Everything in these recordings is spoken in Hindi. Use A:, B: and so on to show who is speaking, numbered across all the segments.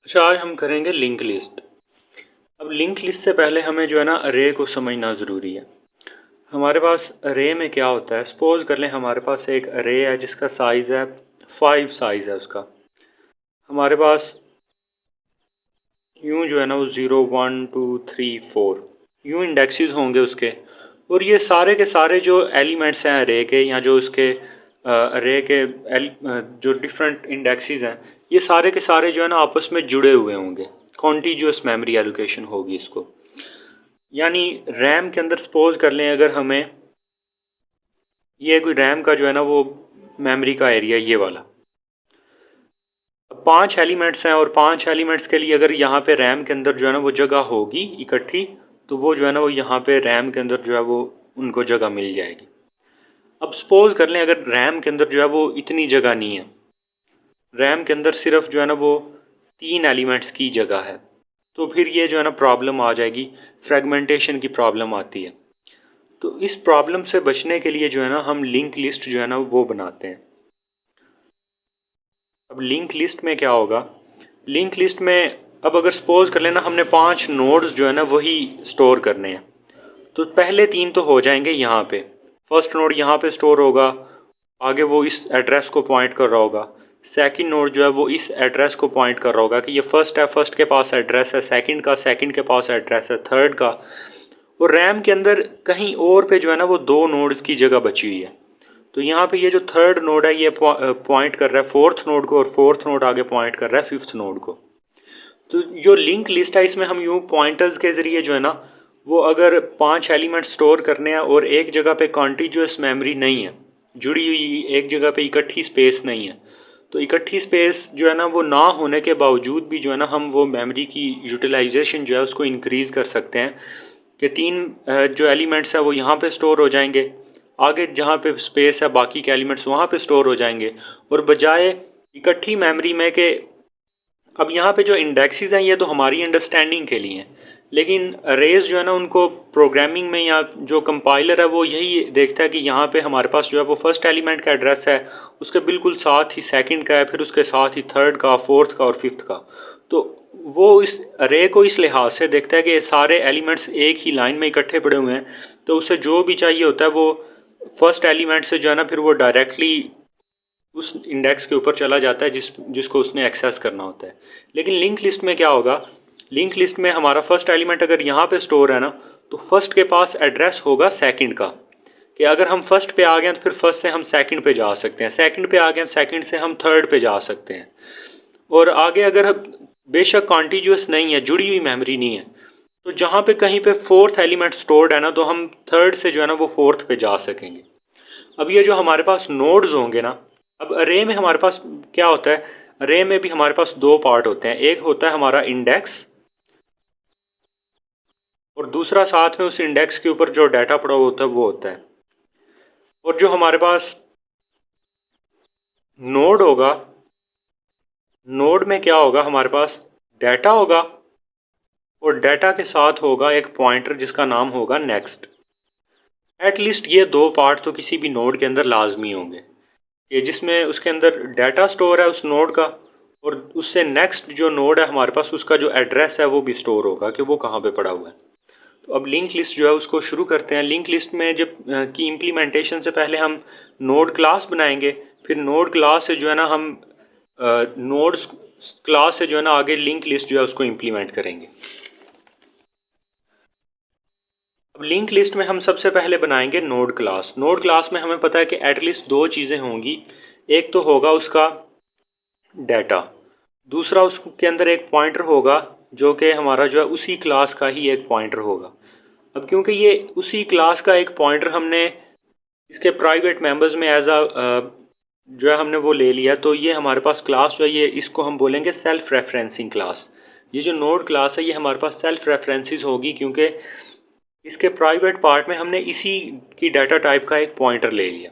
A: अच्छा, आज हम करेंगे लिंक लिस्ट। अब लिंक लिस्ट से पहले हमें जो है ना अरे को समझना ज़रूरी है। हमारे पास अरे में क्या होता है, सपोज कर लें हमारे पास एक अरे है जिसका साइज़ है 5, साइज़ है उसका। हमारे पास यूँ जो है ना वो 0 1 2 3 4 यूँ इंडेक्सेस होंगे उसके। और ये सारे के सारे जो एलिमेंट्स हैं अरे के, या जो उसके अरे के जो डिफरेंट इंडेक्सेस हैं, ये सारे के सारे जो है ना आपस में जुड़े हुए होंगे। कॉन्टीन्यूअस मेमोरी एलोकेशन होगी इसको। यानी रैम के अंदर सपोज कर लें अगर हमें ये कोई रैम का जो है ना वो मेमोरी का एरिया ये वाला, 5 एलिमेंट्स हैं और 5 एलिमेंट्स के लिए अगर यहाँ पे रैम के अंदर जो है ना वो जगह होगी इकट्ठी, तो वो जो है ना वो यहाँ पे रैम के अंदर जो है वो उनको जगह मिल जाएगी। अब सपोज कर लें अगर रैम के अंदर जो है वो इतनी जगह नहीं है, रैम के अंदर सिर्फ जो है ना वो 3 एलिमेंट्स की जगह है, तो फिर ये जो है ना प्रॉब्लम आ जाएगी, फ्रेगमेंटेशन की प्रॉब्लम आती है। तो इस प्रॉब्लम से बचने के लिए जो है ना हम लिंक लिस्ट जो है ना वो बनाते हैं। अब लिंक लिस्ट में क्या होगा, लिंक लिस्ट में अब अगर सपोज कर लेना हमने 5 नोड्स जो है ना वही स्टोर करने हैं, तो पहले 3 तो हो जाएंगे यहाँ पे। फर्स्ट नोड यहाँ पे स्टोर होगा, आगे वो इस एड्रेस को पॉइंट कर रहा होगा। सेकंड नोड जो है वो इस एड्रेस को पॉइंट कर रहा होगा कि ये फर्स्ट है, फर्स्ट के पास एड्रेस है, सेकंड का, सेकंड के पास एड्रेस है, थर्ड का। और रैम के अंदर कहीं और पे जो है ना वो 2 नोड्स की जगह बची हुई है। तो यहाँ पे ये जो थर्ड नोड है ये पॉइंट कर रहा है फोर्थ नोड को, और फोर्थ नोड आगे पॉइंट कर रहा है फिफ्थ नोड को। तो जो लिंक लिस्ट है इसमें हम यूँ पॉइंटर्स के ज़रिए जो है ना वो अगर 5 एलिमेंट स्टोर करने हैं और एक जगह पे कॉन्टीन्यूअस मेमोरी नहीं है, जुड़ी हुई एक जगह पे इकट्ठी स्पेस नहीं है, तो इकट्ठी स्पेस जो है ना वो ना होने के बावजूद भी जो है ना हम वो मेमोरी की यूटिलाइजेशन जो है उसको इंक्रीज़ कर सकते हैं कि 3 जो एलिमेंट्स है वो यहाँ पे स्टोर हो जाएंगे, आगे जहाँ पे स्पेस है बाकी के एलिमेंट्स वहाँ पे स्टोर हो जाएंगे। और बजाय इकट्ठी मेमोरी में के, अब यहाँ पे जो इंडेक्सेस हैं ये तो हमारी अंडरस्टैंडिंग के लिए हैं, लेकिन अरेज जो है ना उनको प्रोग्रामिंग में या जो कंपाइलर है वो यही देखता है कि यहाँ पे हमारे पास जो है वो फर्स्ट एलिमेंट का एड्रेस है, उसके बिल्कुल साथ ही सेकंड का है, फिर उसके साथ ही थर्ड का, फोर्थ का और फिफ्थ का। तो वो इस अरे को इस लिहाज से देखता है कि सारे एलिमेंट्स एक ही लाइन में इकट्ठे पड़े हुए हैं, तो उसे जो भी चाहिए होता है वो फर्स्ट एलिमेंट से जो है ना फिर वो डायरेक्टली उस इंडेक्स के ऊपर चला जाता है जिसको उसने एक्सेस करना होता है। लेकिन लिंक लिस्ट में क्या होगा, लिंक लिस्ट में हमारा फर्स्ट एलिमेंट अगर यहाँ पे स्टोर है ना, तो फर्स्ट के पास एड्रेस होगा सेकंड का, कि अगर हम फर्स्ट पे आ गए तो फिर फर्स्ट से हम सेकंड पे जा सकते हैं, सेकंड पे आ गए सेकंड से हम थर्ड पे जा सकते हैं। और आगे अगर बेशक कॉन्टीन्यूअस नहीं है, जुड़ी हुई मेमोरी नहीं है, तो जहाँ पे कहीं पे फोर्थ एलिमेंट स्टोर्ड है ना, तो हम थर्ड से जो है ना वो फोर्थ पे जा सकेंगे। अब ये जो हमारे पास नोड्स होंगे ना, अब अरे में हमारे पास क्या होता है, अरे में भी हमारे पास 2 पार्ट होते हैं, एक होता है हमारा इंडेक्स और दूसरा साथ में उस इंडेक्स के ऊपर जो डाटा पड़ा हुआ होता है वो होता है। और जो हमारे पास नोड होगा, नोड में क्या होगा, हमारे पास डाटा होगा और डाटा के साथ होगा एक पॉइंटर जिसका नाम होगा नेक्स्ट। एटलीस्ट ये 2 पार्ट तो किसी भी नोड के अंदर लाजमी होंगे, ये जिसमें उसके अंदर डाटा स्टोर है उस नोड का, और उससे नेक्स्ट जो नोड है हमारे पास उसका जो एड्रेस है वो भी स्टोर होगा कि वो कहाँ पे पड़ा हुआ है। तो अब लिंक लिस्ट जो है उसको शुरू करते हैं। लिंक लिस्ट में जब की इम्प्लीमेंटेशन से पहले हम नोड क्लास बनाएंगे, फिर नोड क्लास से जो है ना हम नोड्स क्लास से जो है ना आगे लिंक लिस्ट जो है उसको इम्प्लीमेंट करेंगे। अब लिंक लिस्ट में हम सबसे पहले बनाएंगे नोड क्लास। नोड क्लास में हमें पता है कि एटलीस्ट 2 चीज़ें होंगी, एक तो होगा उसका डाटा, दूसरा उसके अंदर एक पॉइंटर होगा जो कि हमारा जो है उसी क्लास का ही एक पॉइंटर होगा। अब क्योंकि ये उसी क्लास का एक पॉइंटर हमने इसके प्राइवेट मेंबर्स में एज अ जो है हमने वो ले लिया, तो ये हमारे पास क्लास जो है ये इसको हम बोलेंगे सेल्फ रेफरेंसिंग क्लास। ये जो नोड क्लास है ये हमारे पास सेल्फ रेफरेंसेस होगी, क्योंकि इसके प्राइवेट पार्ट में हमने इसी की डाटा टाइप का एक पॉइंटर ले लिया।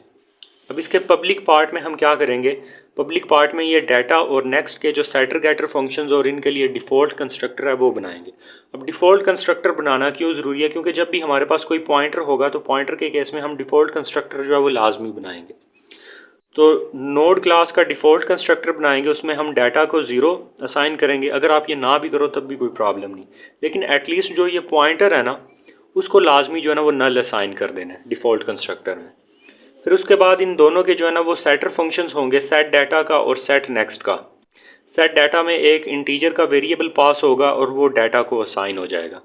A: अब इसके पब्लिक पार्ट में हम क्या करेंगे, पब्लिक पार्ट में ये डाटा और नेक्स्ट के जो सेटर गेटर फंक्शंस और इनके लिए डिफ़ॉल्ट कंस्ट्रक्टर है वो बनाएंगे। अब डिफ़ॉल्ट कंस्ट्रक्टर बनाना क्यों ज़रूरी है, क्योंकि जब भी हमारे पास कोई पॉइंटर होगा तो पॉइंटर के केस में हम डिफ़ॉल्ट कंस्ट्रक्टर जो है वो लाजमी बनाएंगे। तो नोड क्लास का डिफ़ॉल्ट कंस्ट्रक्टर बनाएंगे, उसमें हम डाटा को 0 असाइन करेंगे। अगर आप ये ना भी करो तब भी कोई प्रॉब्लम नहीं, लेकिन एटलीस्ट जो ये पॉइंटर है ना उसको लाजमी जो है ना वो नल असाइन कर देना है डिफ़ॉल्ट कंस्ट्रक्टर में। फिर उसके बाद इन दोनों के जो है ना वो सेटर फंक्शंस होंगे, सेट डाटा का और सेट नेक्स्ट का। सेट डाटा में एक इंटीजर का वेरिएबल पास होगा और वो डाटा को असाइन हो जाएगा।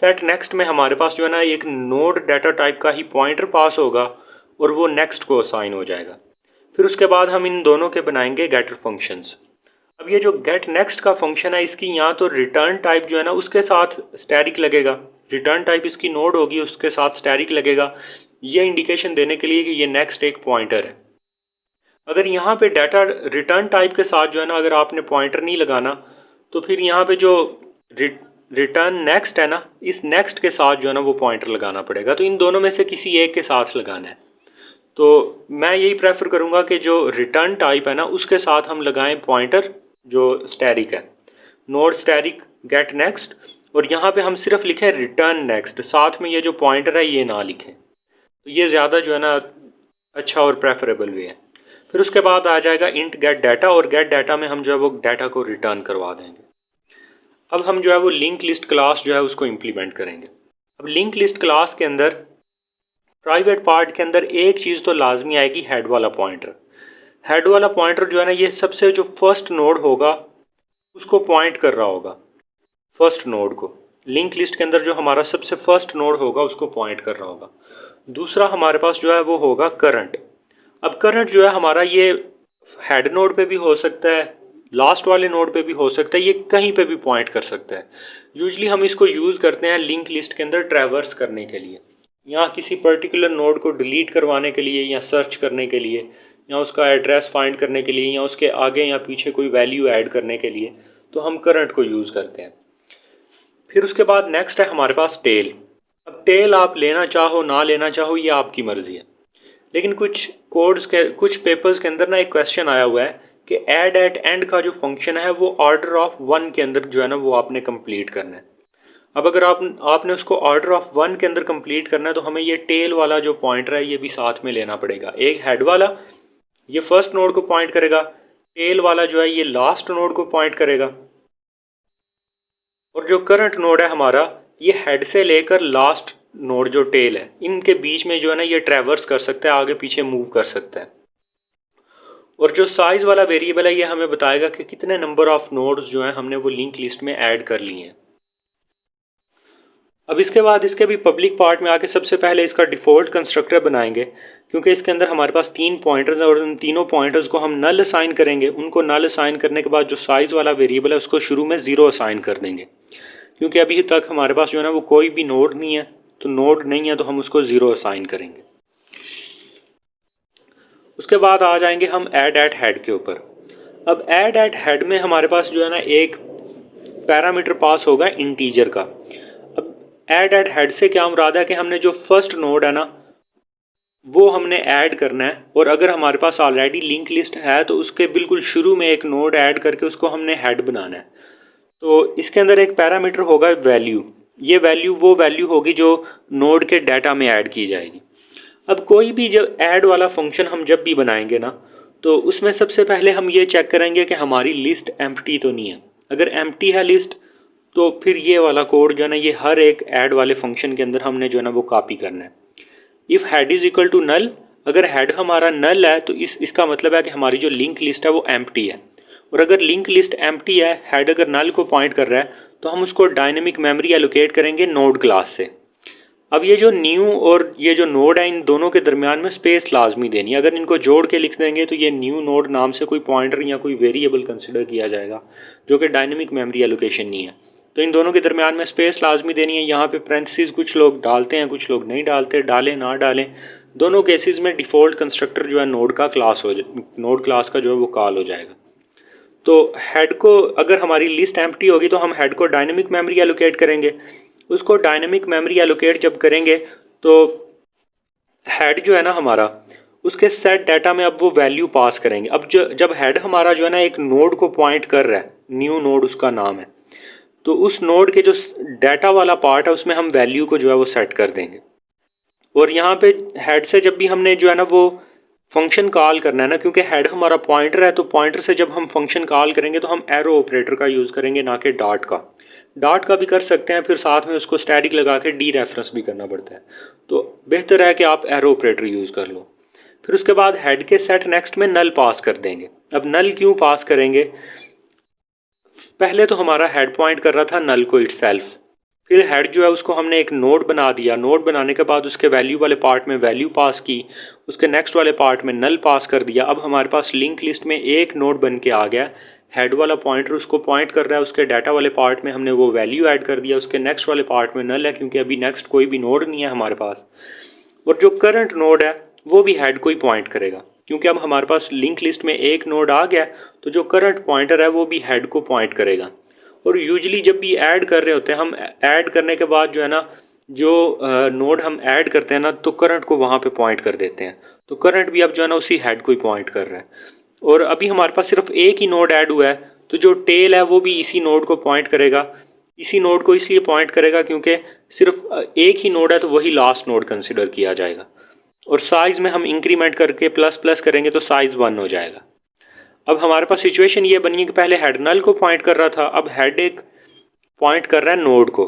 A: सेट नेक्स्ट में हमारे पास जो है ना एक नोड डाटा टाइप का ही पॉइंटर पास होगा और वो नेक्स्ट को असाइन हो जाएगा। फिर उसके बाद हम इन दोनों के बनाएंगे गेटर फंक्शंस। अब ये जो गेट नेक्स्ट का फंक्शन है इसकी यहाँ तो रिटर्न टाइप जो है ना उसके साथ स्टैरिक लगेगा, रिटर्न टाइप इसकी नोड होगी उसके साथ स्टैरिक लगेगा, ये इंडिकेशन देने के लिए कि ये नेक्स्ट एक पॉइंटर है। अगर यहाँ पे डाटा रिटर्न टाइप के साथ जो है ना अगर आपने पॉइंटर नहीं लगाना तो फिर यहाँ पे जो रिटर्न नेक्स्ट है ना इस नेक्स्ट के साथ जो है ना वो पॉइंटर लगाना पड़ेगा। तो इन दोनों में से किसी एक के साथ लगाना है। तो मैं यही प्रेफर करूँगा कि जो रिटर्न टाइप है ना उसके साथ हम लगाएं पॉइंटर जो स्टैरिक है, नोड स्टैरिक गेट नेक्स्ट, और यहाँ पे हम सिर्फ लिखें रिटर्न नेक्स्ट, साथ में ये जो पॉइंटर है ये ना लिखें। तो ये ज़्यादा जो है ना अच्छा और प्रेफरेबल वे है। फिर उसके बाद आ जाएगा इंट गेट डाटा, और गेट डाटा में हम जो है वो डाटा को रिटर्न करवा देंगे। अब हम जो है वो लिंक लिस्ट क्लास जो है उसको इम्प्लीमेंट करेंगे। अब लिंक लिस्ट क्लास के अंदर प्राइवेट पार्ट के अंदर एक चीज़ तो लाजमी आएगी, हेड वाला पॉइंटर। हेड वाला पॉइंटर जो है ना ये सबसे जो फर्स्ट नोड होगा उसको पॉइंट कर रहा होगा, फर्स्ट नोड को। लिंक लिस्ट के अंदर जो हमारा सबसे फर्स्ट नोड होगा उसको पॉइंट कर रहा होगा। दूसरा हमारे पास जो है वो होगा करंट। अब करंट जो है हमारा ये हेड नोड पे भी हो सकता है, लास्ट वाले नोड पे भी हो सकता है, ये कहीं पे भी पॉइंट कर सकता है। यूजली हम इसको यूज़ करते हैं लिंक लिस्ट के अंदर ट्रैवर्स करने के लिए, या किसी पर्टिकुलर नोड को डिलीट करवाने के लिए, या सर्च करने के लिए, या उसका एड्रेस फाइंड करने के लिए, या उसके आगे या पीछे कोई वैल्यू ऐड करने के लिए, तो हम करंट को यूज़ करते हैं। फिर उसके बाद नेक्स्ट है हमारे पास टेल। अब टेल आप लेना चाहो ना लेना चाहो ये आपकी मर्ज़ी है, लेकिन कुछ कोड्स के कुछ पेपर्स के अंदर ना एक क्वेश्चन आया हुआ है कि ऐड एट एंड का जो फंक्शन है वो ऑर्डर ऑफ 1 के अंदर जो है ना वो आपने कंप्लीट करना है। अब अगर आपने उसको ऑर्डर ऑफ 1 के अंदर कंप्लीट करना है तो हमें ये टेल वाला जो पॉइंटर है ये भी साथ में लेना पड़ेगा। एक हेड वाला ये फर्स्ट नोड को पॉइंट करेगा, टेल वाला जो है ये लास्ट नोड को पॉइंट करेगा, और जो करंट नोड है हमारा ये हेड से लेकर लास्ट नोड जो टेल है इनके बीच में जो है ना ये ट्रैवर्स कर सकता है, आगे पीछे मूव कर सकता है। और जो साइज वाला वेरिएबल है ये हमें बताएगा कि कितने नंबर ऑफ नोड्स जो हैं हमने वो लिंक लिस्ट में ऐड कर लिए हैं। अब इसके बाद इसके भी पब्लिक पार्ट में आके सबसे पहले इसका डिफ़ॉल्ट कंस्ट्रक्टर बनाएंगे, क्योंकि इसके अंदर हमारे पास 3 पॉइंटर्स हैं और उन तीनों पॉइंटर्स को हम नल असाइन करेंगे। उनको नल असाइन करने के बाद जो साइज़ वाला वेरिएबल है उसको शुरू में 0 असाइन कर देंगे, क्योंकि अभी तक हमारे पास जो है ना वो कोई भी नोड नहीं है, तो नोड नहीं है तो हम उसको 0 असाइन करेंगे। उसके बाद आ जाएंगे हम ऐड एट हेड के ऊपर। अब ऐड एट हेड में हमारे पास जो है ना एक पैरामीटर पास होगा इंटीजर का। अब ऐड एट हेड से क्या मुराद है कि हमने जो फर्स्ट नोड है ना वो हमने ऐड करना है, और अगर हमारे पास ऑलरेडी लिंक लिस्ट है तो उसके बिल्कुल शुरू में एक नोड ऐड करके उसको हमने हेड बनाना है। तो इसके अंदर एक पैरामीटर होगा वैल्यू। ये वैल्यू वो वैल्यू होगी जो नोड के डाटा में ऐड की जाएगी। अब कोई भी जब ऐड वाला फंक्शन हम जब भी बनाएंगे ना तो उसमें सबसे पहले हम ये चेक करेंगे कि हमारी लिस्ट एम्प्टी तो नहीं है। अगर एम्प्टी है लिस्ट तो फिर ये वाला कोड जो है ना ये हर एक ऐड वाले फंक्शन के अंदर हमने जो है ना वो कॉपी करना है। If head is equal to null, अगर हेड हमारा नल है तो इसका मतलब है कि हमारी जो लिंक लिस्ट है वो एम्प्टी है, और अगर लिंक लिस्ट एम्प्टी है, हेड अगर नल को पॉइंट कर रहा है, तो हम उसको डायनेमिक मेमोरी एलोकेट करेंगे नोड क्लास से। अब ये जो न्यू और ये जो नोड है इन दोनों के दरमियान में स्पेस लाजमी देनी है। अगर इनको जोड़ के लिख देंगे तो ये न्यू नोड नाम से कोई पॉइंटर या कोई वेरिएबल कंसिडर किया जाएगा, जो कि डायनेमिक मेमोरी एलोकेशन नहीं है। तो इन दोनों के दरमियान में स्पेस लाजमी देनी है। यहाँ पे पैरेंथेसिस कुछ लोग डालते हैं, कुछ लोग नहीं डालते, डालें ना डालें, दोनों केसेस में डिफ़ॉल्ट कंस्ट्रक्टर जो है नोड का क्लास नोड क्लास का जो है वो कॉल हो जाएगा। तो हेड को अगर हमारी लिस्ट एम्प्टी होगी तो हम हेड को डायनेमिक मेमोरी एलोकेट करेंगे। उसको डायनेमिक मेमोरी एलोकेट जब करेंगे तो हेड जो है ना हमारा उसके सेट डाटा में अब वो वैल्यू पास करेंगे। अब जब हेड हमारा जो है ना एक नोड को पॉइंट कर रहा है, न्यू नोड उसका नाम है, तो उस नोड के जो डाटा वाला पार्ट है उसमें हम वैल्यू को जो है वो सेट कर देंगे। और यहाँ पे हेड से जब भी हमने जो है ना वो फंक्शन कॉल करना है ना, क्योंकि हेड हमारा पॉइंटर है, तो पॉइंटर से जब हम फंक्शन कॉल करेंगे तो हम एरो ऑपरेटर का यूज़ करेंगे, ना कि डॉट का। डॉट का भी कर सकते हैं, फिर साथ में उसको स्टैटिक लगा के डी रेफरेंस भी करना पड़ता है, तो बेहतर है कि आप एरो ऑपरेटर यूज़ कर लो। फिर उसके बाद हेड के सेट नेक्स्ट में नल पास कर देंगे। अब नल क्यों पास करेंगे? पहले तो हमारा हेड पॉइंट कर रहा था नल को इटसेल्फ, फिर हेड जो है उसको हमने एक नोड बना दिया। नोड बनाने के बाद उसके वैल्यू वाले पार्ट में वैल्यू पास की, उसके नेक्स्ट वाले पार्ट में नल पास कर दिया। अब हमारे पास लिंक लिस्ट में एक नोड बन के आ गया। हेड वाला पॉइंटर उसको पॉइंट कर रहा है, उसके डाटा वाले पार्ट में हमने वो वैल्यू ऐड कर दिया, उसके नेक्स्ट वाले पार्ट में नल है क्योंकि अभी नेक्स्ट कोई भी नोड नहीं है हमारे पास। और जो करंट नोड है वो भी हेड को ही पॉइंट करेगा, क्योंकि अब हमारे पास लिंक लिस्ट में एक नोड आ गया, तो जो करंट पॉइंटर है वो भी हेड को पॉइंट करेगा। और यूजली जब भी ऐड कर रहे होते हैं हम, ऐड करने के बाद जो है ना, जो नोड हम ऐड करते हैं ना, तो करंट को वहाँ पे पॉइंट कर देते हैं, तो करंट भी अब जो है ना उसी हेड को ही पॉइंट कर रहा है। और अभी हमारे पास सिर्फ एक ही नोड ऐड हुआ है, तो जो टेल है वो भी इसी नोड को पॉइंट करेगा। इसी नोड को इसलिए पॉइंट करेगा क्योंकि सिर्फ एक ही नोड है, तो वही लास्ट नोड कंसिडर किया जाएगा। और साइज में हम इंक्रीमेंट करके प्लस प्लस करेंगे तो साइज 1 हो जाएगा। अब हमारे पास सिचुएशन ये बनी कि पहले हेड नल को पॉइंट कर रहा था, अब हेड एक पॉइंट कर रहा है नोड को।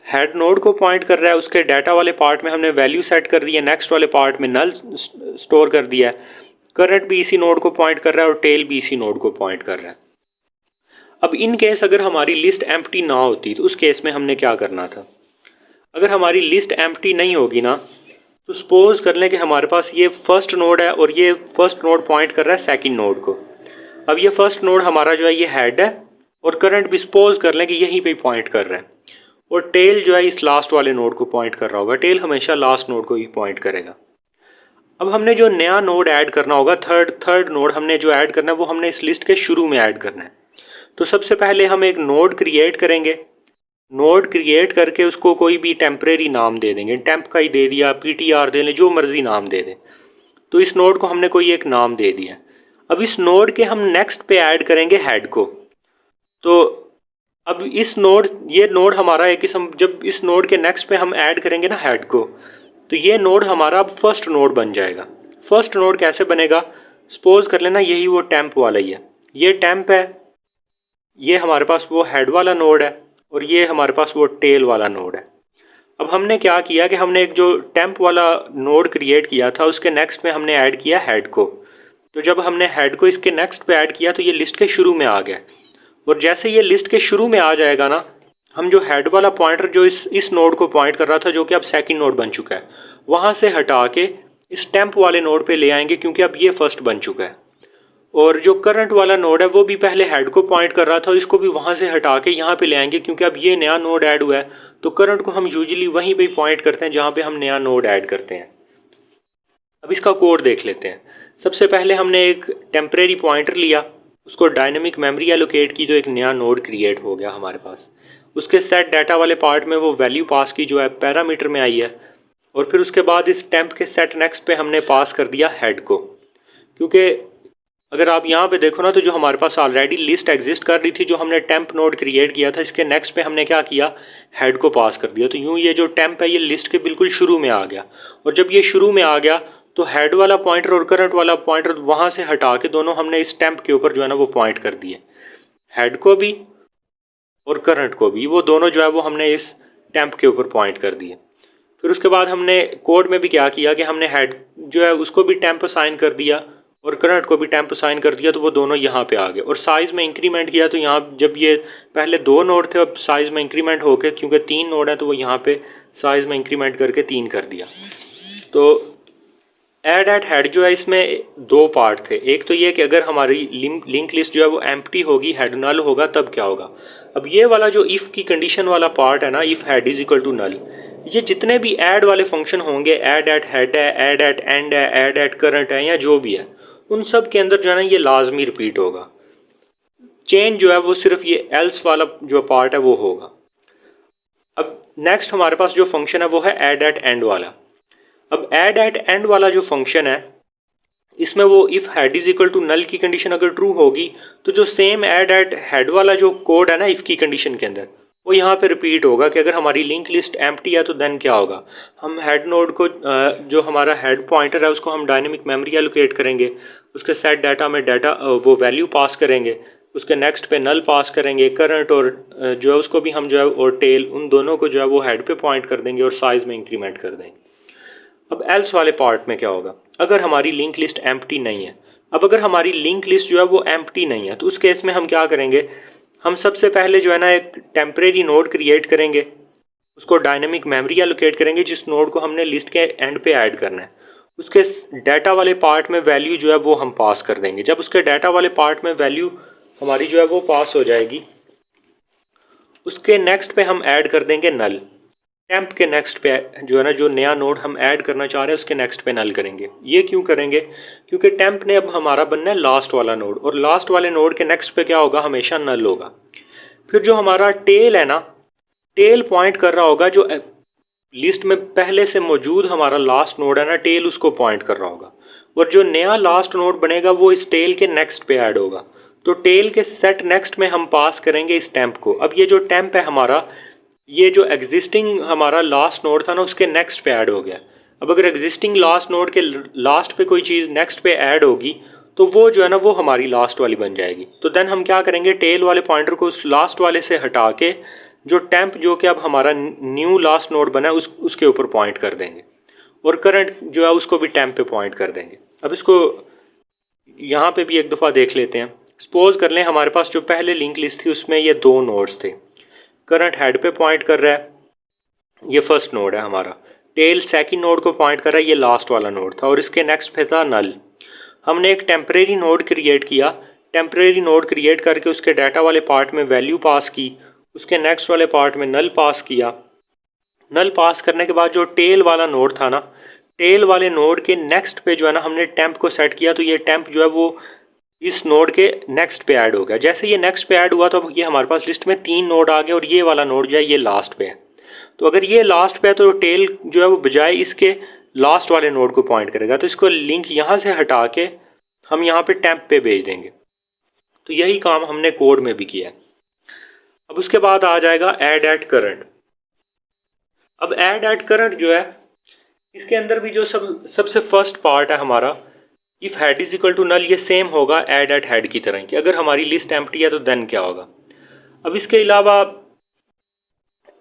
A: हेड नोड को पॉइंट कर रहा है, उसके डाटा वाले पार्ट में हमने वैल्यू सेट कर दी है, नेक्स्ट वाले पार्ट में नल स्टोर कर दिया है। करंट भी इसी नोड को पॉइंट कर रहा है और टेल भी इसी नोड को पॉइंट कर रहा है। अब इन केस अगर हमारी लिस्ट एम्प्टी ना होती तो उस केस में हमने क्या करना था? अगर हमारी लिस्ट एम्प्टी नहीं होगी ना, तो सपोज कर लें कि हमारे पास ये फर्स्ट नोड है और ये फर्स्ट नोड पॉइंट कर रहा है सेकंड नोड को। अब ये फर्स्ट नोड हमारा जो है ये हेड है, और करंट भी सपोज कर लें कि यहीं पे पॉइंट कर रहा है, और टेल जो है इस लास्ट वाले नोड को पॉइंट कर रहा होगा। टेल हमेशा लास्ट नोड को ही पॉइंट करेगा। अब हमने जो नया नोड ऐड करना होगा, थर्ड नोड हमने जो ऐड करना है वो हमने इस लिस्ट के शुरू में ऐड करना है। तो सबसे पहले हम एक नोड क्रिएट करेंगे। नोड क्रिएट करके उसको कोई भी टेम्परेरी नाम दे देंगे, टेम्प का ही दे दिया, पीटीआर दे लें, जो मर्जी नाम दे दें। तो इस नोड को हमने कोई एक नाम दे दिया। अब इस नोड के हम नेक्स्ट पे ऐड करेंगे हेड को। तो अब इस नोड, ये नोड हमारा एक किस्म, जब इस नोड के नेक्स्ट पे हम ऐड करेंगे ना हेड को, तो ये नोड हमारा अब फर्स्ट नोड बन जाएगा। फर्स्ट नोड कैसे बनेगा? सपोज कर लेना यही वो टेम्प वाला ही है, ये टेम्प है, ये हमारे पास वो हेड वाला नोड है, और ये हमारे पास वो टेल वाला नोड है। अब हमने क्या किया कि हमने एक जो टेम्प वाला नोड क्रिएट किया था उसके नेक्स्ट में हमने ऐड किया हेड को। तो जब हमने हेड को इसके नेक्स्ट पे ऐड किया तो ये लिस्ट के शुरू में आ गया, और जैसे ये लिस्ट के शुरू में आ जाएगा ना, हम जो हेड वाला पॉइंटर जो इस नोड को पॉइंट कर रहा था, जो कि अब सेकंड नोड बन चुका है, वहाँ से हटा के इस टेम्प वाले नोड पे ले आएंगे, क्योंकि अब ये फर्स्ट बन चुका है। और जो करंट वाला नोड है वो भी पहले हेड को पॉइंट कर रहा था, इसको भी वहाँ से हटा के यहाँ पे ले आएंगे, क्योंकि अब ये नया नोड ऐड हुआ है। तो करंट को हम यूजुअली वहीं पे पॉइंट करते हैं जहाँ पे हम नया नोड ऐड करते हैं। अब इसका कोड देख लेते हैं। सबसे पहले हमने एक टेम्परेरी पॉइंटर लिया, उसको डायनेमिक मेमोरी एलोकेट की, तो एक नया नोड क्रिएट हो गया हमारे पास। उसके सेट डाटा वाले पार्ट में वो वैल्यू पास की जो है पैरामीटर में आई है, और फिर उसके बाद इस टेम्प के सेट नेक्स्ट पे हमने पास कर दिया हेड को। क्योंकि अगर आप यहाँ पे देखो ना, तो जो हमारे पास ऑलरेडी लिस्ट एग्जिस्ट कर रही थी, जो हमने टेम्प नोड क्रिएट किया था, इसके नेक्स्ट पे हमने क्या किया, हेड को पास कर दिया। तो यूँ ये जो टेम्प है ये लिस्ट के बिल्कुल शुरू में आ गया, और जब ये शुरू में आ गया तो हेड वाला पॉइंटर और करंट वाला पॉइंटर वहाँ से हटा के दोनों हमने इस टेम्प के ऊपर जो है ना वो पॉइंट कर दिए, हेड को भी और करंट को भी, वो दोनों जो है वो हमने इस टेम्प के ऊपर पॉइंट कर दिए। फिर उसके बाद हमने कोड में भी क्या किया कि हमने हेड जो है उसको भी टेम्प असाइन कर दिया और करंट को भी टेम्प असाइन कर दिया, तो वो दोनों यहाँ पे आ गए। और साइज़ में इंक्रीमेंट किया, तो यहाँ जब ये पहले 2 नोड थे, अब साइज़ में इंक्रीमेंट होके, क्योंकि 3 नोड है तो वो यहाँ पे साइज़ में इंक्रीमेंट करके 3 कर दिया। तो ऐड एट हेड जो है इसमें 2 पार्ट थे। एक तो ये कि अगर हमारी लिंक लिस्ट जो है वो एम्प्टी होगी, हेड नल होगा, तब क्या होगा। अब ये वाला जो इफ़ की कंडीशन वाला पार्ट है ना, if head is equal to null, ये जितने भी ऐड वाले फंक्शन होंगे, ऐड एट हेड है, ऐड एट एंड है, ऐड एट करंट है, या जो भी है, उन सब के अंदर जो है ना ये लाजमी रिपीट होगा। चेंज जो है वो सिर्फ ये एल्स वाला जो पार्ट है वो होगा। अब नेक्स्ट हमारे पास जो फंक्शन है वो है ऐड एट एंड वाला। अब ऐड एट एंड वाला जो फंक्शन है, इसमें वो if head is equal to null की कंडीशन अगर ट्रू होगी, तो जो सेम ऐड एट हेड वाला जो कोड है ना इफ़ की कंडीशन के अंदर, वो यहाँ पे रिपीट होगा कि अगर हमारी लिंक लिस्ट एम्प्टी है तो देन क्या होगा। हम हेड नोड को जो हमारा हेड पॉइंटर है उसको हम डायनेमिक मेमोरी एलोकेट करेंगे, उसके सेट डाटा में डाटा वो वैल्यू पास करेंगे, उसके नेक्स्ट पे नल पास करेंगे, करंट और जो है उसको भी हम जो है और टेल उन दोनों को जो है वो हेड पे पॉइंट कर देंगे और साइज में इंक्रीमेंट कर देंगे। अब एल्स वाले पार्ट में क्या होगा, अगर हमारी लिंक लिस्ट एम्प्टी नहीं है। अब अगर हमारी लिंक लिस्ट जो है वो एम्प्टी नहीं है तो उस केस में हम क्या करेंगे, हम सबसे पहले जो है ना एक टेम्परेरी नोड क्रिएट करेंगे, उसको डायनेमिक मेमोरी एलोकेट करेंगे जिस नोड को हमने लिस्ट के एंड पे ऐड करना है। उसके डाटा वाले पार्ट में वैल्यू जो है वो हम पास कर देंगे। जब उसके डाटा वाले पार्ट में वैल्यू हमारी जो है वो पास हो जाएगी, उसके नेक्स्ट पे हम ऐड कर देंगे नल। टेम्प के नेक्स्ट पे जो है ना, जो नया नोड हम ऐड करना चाह रहे हैं उसके नेक्स्ट पे नल करेंगे। ये क्यों करेंगे, क्योंकि टेम्प ने अब हमारा बनना है लास्ट वाला नोड, और लास्ट वाले नोड के नेक्स्ट पे क्या होगा, हमेशा नल होगा। फिर जो हमारा टेल है ना, टेल पॉइंट कर रहा होगा जो लिस्ट में पहले से मौजूद हमारा लास्ट नोड है ना, टेल उसको पॉइंट कर रहा होगा, और जो नया लास्ट नोड बनेगा वो इस टेल के नेक्स्ट पे ऐड होगा। तो टेल के सेट नेक्स्ट में हम पास करेंगे इस टेम्प को। अब ये जो टेम्प है हमारा, ये जो एग्जिस्टिंग हमारा लास्ट नोड था ना उसके नेक्स्ट पे ऐड हो गया। अब अगर एग्जिस्टिंग लास्ट नोड के लास्ट पे कोई चीज़ नेक्स्ट पे ऐड होगी तो वो जो है ना वो हमारी लास्ट वाली बन जाएगी। तो देन हम क्या करेंगे, टेल वाले पॉइंटर को उस लास्ट वाले से हटा के जो टेम्प जो कि अब हमारा न्यू लास्ट नोड बना है उसके ऊपर पॉइंट कर देंगे, और करंट जो है उसको भी टेम्प पे पॉइंट कर देंगे। अब इसको यहाँ पे भी एक दफ़ा देख लेते हैं। सपोज कर लें हमारे पास जो पहले लिंक लिस्ट थी उसमें ये दो नोड्स थे, करंट हेड पे पॉइंट कर रहा है, ये फर्स्ट नोड है हमारा, टेल सेकंड नोड को पॉइंट कर रहा है, ये लास्ट वाला नोड था, और इसके नेक्स्ट पे था नल। हमने एक टेम्परेरी नोड क्रिएट किया, टेम्परेरी नोड क्रिएट करके उसके डाटा वाले पार्ट में वैल्यू पास की, उसके नेक्स्ट वाले पार्ट में नल पास किया। नल पास करने के बाद जो टेल वाला नोड था ना, टेल वाले नोड के नेक्स्ट पे जो है ना हमने टेम्प को सेट किया, तो ये टेम्प जो है वो इस नोड के नेक्स्ट पे ऐड हो गया। जैसे ये नेक्स्ट पे ऐड हुआ तो अब ये हमारे पास लिस्ट में 3 नोड आ गए, और ये वाला नोड जो है ये लास्ट पे है। तो अगर ये लास्ट पे है तो टेल जो है वो बजाय इसके लास्ट वाले नोड को पॉइंट करेगा, तो इसको लिंक यहाँ से हटा के हम यहाँ पे टेम्प पे भेज देंगे। तो यही काम हमने कोड में भी किया है। अब उसके बाद आ जाएगा ऐड एट करंट। अब ऐड एट करंट जो है, इसके अंदर भी जो सबसे फर्स्ट पार्ट है हमारा, if head is equal to null, ये सेम होगा ऐड एट हेड की तरह कि अगर हमारी लिस्ट एम्प्टी है तो देन क्या होगा। अब इसके अलावा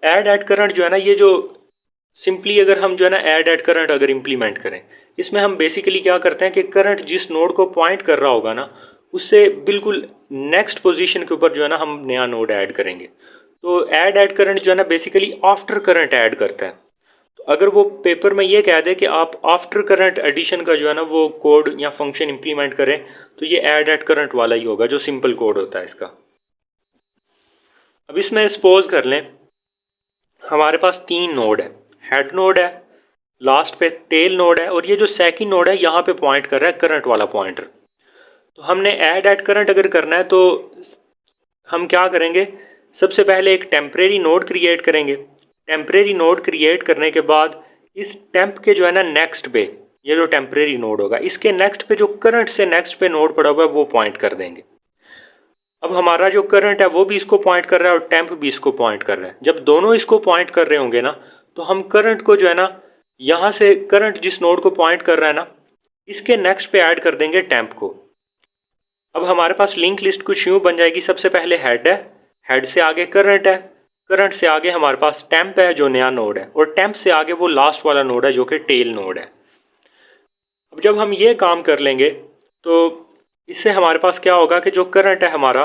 A: ऐड एट करंट जो है ना, ये जो सिंपली अगर हम जो है ना ऐड एट करंट अगर इम्प्लीमेंट करें, इसमें हम बेसिकली क्या करते हैं कि करंट जिस नोड को पॉइंट कर रहा होगा ना उससे बिल्कुल नेक्स्ट पोजीशन के ऊपर जो है ना हम नया नोड ऐड करेंगे। तो ऐड एट करंट जो है ना बेसिकली आफ्टर करंट ऐड करता है। तो अगर वो पेपर में ये कह दे कि आप आफ्टर करंट एडिशन का जो है ना वो कोड या फंक्शन इम्प्लीमेंट करें, तो ये ऐड एट करंट वाला ही होगा जो सिंपल कोड होता है इसका। अब इसमें सपोज कर लें हमारे पास 3 नोड है, हेड नोड है, लास्ट पे टेल नोड है, और ये जो सेकंड नोड है यहाँ पे पॉइंट कर रहा है करंट वाला पॉइंटर। तो हमने ऐड एट करंट अगर करना है तो हम क्या करेंगे, सबसे पहले एक टेम्परेरी नोड क्रिएट करेंगे। टेम्परेरी नोड क्रिएट करने के बाद इस टेम्प के जो है ना नेक्स्ट पे, ये जो टेम्परेरी नोड होगा इसके नेक्स्ट पे जो करंट से नेक्स्ट पे नोड पड़ा हुआ है वो पॉइंट कर देंगे। अब हमारा जो करंट है वो भी इसको पॉइंट कर रहा है और टेम्प भी इसको पॉइंट कर रहा है। जब दोनों इसको पॉइंट कर रहे होंगे ना, तो हम करंट को जो है ना यहाँ से करंट जिस नोड को पॉइंट कर रहा है ना इसके नेक्स्ट पे ऐड कर देंगे टेम्प को। अब हमारे पास लिंक लिस्ट कुछ यूँ बन जाएगी, सबसे पहले हेड है, हेड से आगे करंट है, करंट से आगे हमारे पास टेम्प है जो नया नोड है, और टेम्प से आगे वो लास्ट वाला नोड है जो कि टेल नोड है। अब जब हम ये काम कर लेंगे तो इससे हमारे पास क्या होगा कि जो करंट है हमारा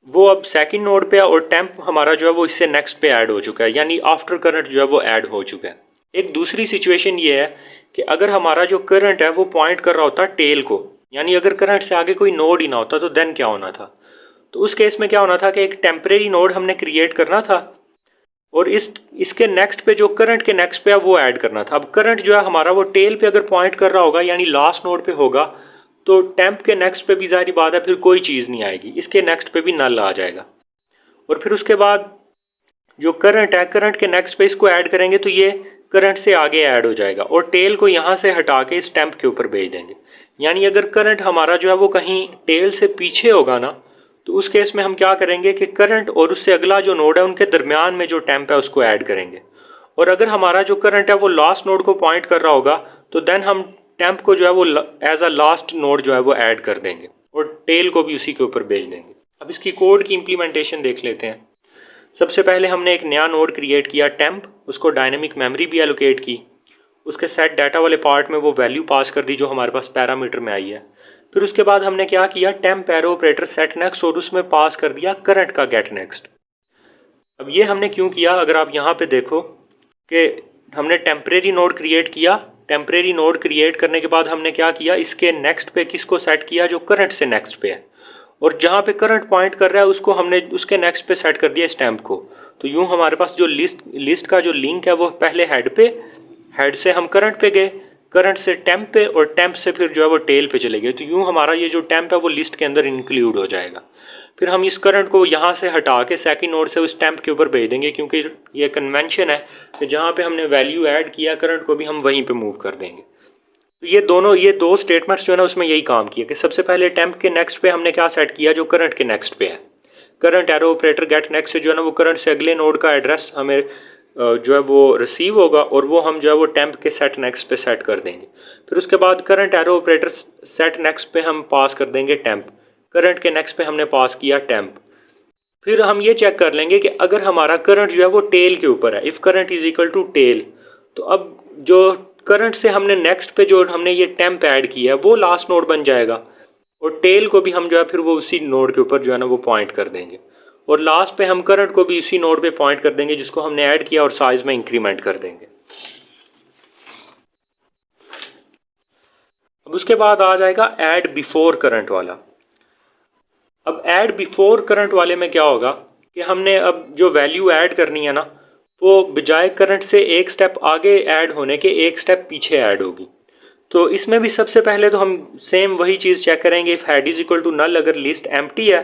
A: वो अब सेकंड नोड पे है, और टेम्प हमारा जो है वो इससे नेक्स्ट पे ऐड हो चुका है, यानी आफ्टर करंट जो है वो ऐड हो चुका है। एक दूसरी सिचुएशन ये है कि अगर हमारा जो करंट है वो पॉइंट कर रहा होता टेल को, यानी अगर करंट से आगे कोई नोड ही ना होता तो देन क्या होना था। तो उस केस में क्या होना था कि एक टेम्परेरी नोड हमने क्रिएट करना था, और इसके नेक्स्ट पे जो करंट के नेक्स्ट पे है वो ऐड करना था। अब करंट जो है हमारा वो टेल पे अगर पॉइंट कर रहा होगा यानी लास्ट नोड पे होगा, तो टेम्प के नेक्स्ट पे भी जारी बात है फिर कोई चीज़ नहीं आएगी, इसके नेक्स्ट पे भी नल आ जाएगा। और फिर उसके बाद जो करंट है, करंट के नेक्स्ट पे इसको ऐड करेंगे तो ये करंट से आगे ऐड हो जाएगा, और टेल को यहाँ से हटा के इस टेम्प के ऊपर भेज देंगे। यानी अगर करंट हमारा जो है वो कहीं टेल से पीछे होगा ना, तो उस केस में हम क्या करेंगे कि करंट और उससे अगला जो नोड है उनके दरमियान में जो टेम्प है उसको ऐड करेंगे। और अगर हमारा जो करंट है वो लास्ट नोड को पॉइंट कर रहा होगा तो देन हम टेम्प को जो है वो एज अ लास्ट नोड जो है वो ऐड कर देंगे और टेल को भी उसी के ऊपर भेज देंगे। अब इसकी कोड की इम्प्लीमेंटेशन देख लेते हैं। सबसे पहले हमने एक नया नोड क्रिएट किया टेम्प, उसको डायनेमिक मेमोरी भी एलोकेट की, उसके सेट डाटा वाले पार्ट में वो वैल्यू पास कर दी जो हमारे पास पैरामीटर में आई है। फिर उसके बाद हमने क्या किया, temp arrow operator set next और उसमें पास कर दिया करंट का गेट नेक्स्ट। अब ये हमने क्यों किया, अगर आप यहाँ पे देखो कि हमने टेम्परेरी नोड क्रिएट किया, टेम्परेरी नोड क्रिएट करने के बाद हमने क्या किया, इसके नेक्स्ट पे किसको सेट किया, जो करंट से नेक्स्ट पे है, और जहाँ पे करंट पॉइंट कर रहा है उसको हमने उसके नेक्स्ट पे सेट कर दिया इस टेम्प को। तो यूँ हमारे पास जो लिस्ट का जो लिंक है वो पहले हेड पे, हेड से हम करंट पे गए, करंट से टेम्प पे, और टेम्प से फिर जो है वो टेल पे चले गए। तो यूँ हमारा ये जो टेम्प है वो लिस्ट के अंदर इंक्लूड हो जाएगा। फिर हम इस करंट को यहाँ से हटा के सेकंड नोड से उस टेम्प के ऊपर भेज देंगे, क्योंकि ये कन्वेंशन है कि जहाँ पे हमने वैल्यू ऐड किया करंट को भी हम वहीं पे मूव कर देंगे। तो ये दो स्टेटमेंट्स जो है ना उसमें यही काम किया कि सबसे पहले टेम्प के नेक्स्ट पे हमने क्या सेट किया, जो करंट के नेक्स्ट पे है, current arrow operator get next से जो है ना वो करंट से अगले नोड का एड्रेस हमें जो है वो रिसीव होगा और वो हम जो है वो टेम्प के सेट नेक्स्ट पे सेट कर देंगे। फिर उसके बाद current arrow operator set next पे हम पास कर देंगे टेम्प, करंट के नेक्स्ट पे हमने पास किया टेम्प। फिर हम ये चेक कर लेंगे कि अगर हमारा करंट जो है वो टेल के ऊपर है, if current is equal to tail, तो अब जो करंट से हमने नेक्स्ट पे जो हमने ये टेम्प ऐड किया है वो लास्ट नोड बन जाएगा, और टेल को भी हम जो है फिर वो उसी नोड के ऊपर जो है ना वो पॉइंट कर देंगे, और लास्ट पे हम करंट को भी इसी नोड पे पॉइंट कर देंगे जिसको हमने ऐड किया और साइज में इंक्रीमेंट कर देंगे। अब उसके बाद आ जाएगा ऐड बिफोर करंट वाला। अब ऐड बिफोर करंट वाले में क्या होगा कि हमने अब जो वैल्यू ऐड करनी है ना वो बजाय करंट से एक स्टेप आगे ऐड होने के एक स्टेप पीछे ऐड होगी। तो इसमें भी सबसे पहले तो हम सेम वही चीज़ चेक करेंगे, if head is equal to null, अगर लिस्ट एम्प्टी है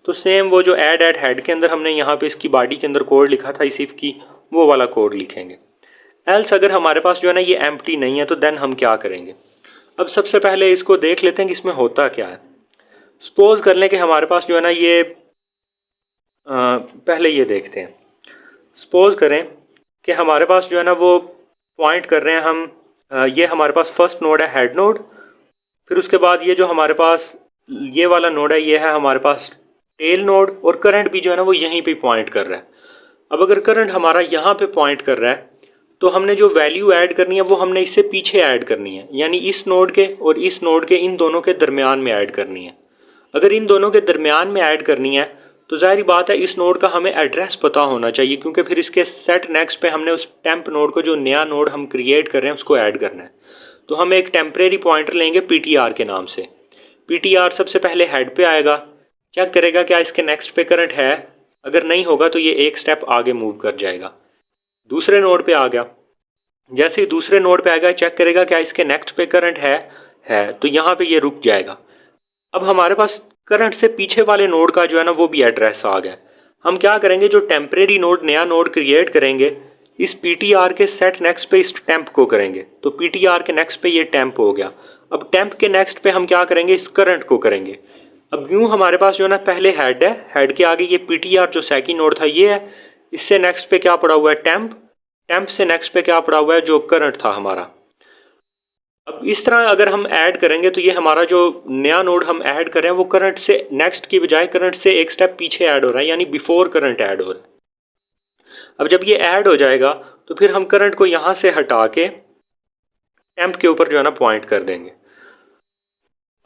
A: तो सेम वो जो ऐड एट हेड के अंदर हमने यहाँ पे इसकी बॉडी के अंदर कोड लिखा था इस इफ की, वो वाला कोड लिखेंगे। एल्स अगर हमारे पास जो है ना ये एम्प्टी नहीं है तो देन हम क्या करेंगे। अब सबसे पहले इसको देख लेते हैं कि इसमें होता क्या है। सपोज कर लें कि हमारे पास जो है ना ये पहले ये देखते हैं। सपोज करें कि हमारे पास जो है ना वो पॉइंट कर रहे हैं हम, ये हमारे पास फर्स्ट नोड है हेड नोड, फिर उसके बाद ये जो हमारे पास ये वाला नोड है ये है हमारे पास टेल नोड, और करंट भी जो है ना वो यहीं पे पॉइंट कर रहा है। अब अगर करंट हमारा यहाँ पे पॉइंट कर रहा है तो हमने जो वैल्यू ऐड करनी है वो हमने इससे पीछे ऐड करनी है, यानी इस नोड के और इस नोड के इन दोनों के दरमियान में ऐड करनी है। अगर इन दोनों के दरमियान में ऐड करनी है तो जाहिर बात है इस नोड का हमें एड्रेस पता होना चाहिए, क्योंकि फिर इसके सेट नेक्स्ट पे हमने उस टेम्प नोड को, जो नया नोड हम क्रिएट कर रहे हैं, उसको ऐड करना है। तो हम एक टेम्परेरी पॉइंटर लेंगे पीटीआर के नाम से। पीटीआर सबसे पहले हेड पे आएगा, चेक करेगा क्या इसके नेक्स्ट पे करंट है, अगर नहीं होगा तो ये एक स्टेप आगे मूव कर जाएगा। दूसरे नोड पे आ गया, जैसे ही दूसरे नोड पे आएगा चेक करेगा क्या इसके नेक्स्ट पे करंट है तो यहाँ पे ये रुक जाएगा। अब हमारे पास करंट से पीछे वाले नोड का जो है ना वो भी एड्रेस आ गया। हम क्या करेंगे, जो टेम्परेरी नोड नया नोड क्रिएट करेंगे इस पीटीआर के सेट नेक्स्ट पे इस टेम्प को करेंगे, तो पीटीआर के नेक्स्ट पे ये टेम्प हो गया। अब टेम्प के नेक्स्ट पे हम क्या करेंगे, इस करंट को करेंगे। अब यूँ हमारे पास जो है ना पहले हेड है, हेड के आगे ये पीटीआर जो सेकंड नोड था ये है, इससे नेक्स्ट पे क्या पड़ा हुआ है टेम्प, टेम्प से नेक्स्ट पे क्या पड़ा हुआ है जो करंट था हमारा। अब इस तरह अगर हम ऐड करेंगे तो ये हमारा जो नया नोड हम ऐड कर रहे हैं वो करंट से नेक्स्ट की बजाय करंट से एक स्टेप पीछे ऐड हो रहा है, यानी बिफोर करंट ऐड हो रहा है। अब जब ये ऐड हो जाएगा तो फिर हम करंट को यहाँ से हटा के टेम्प के ऊपर जो है ना पॉइंट कर देंगे।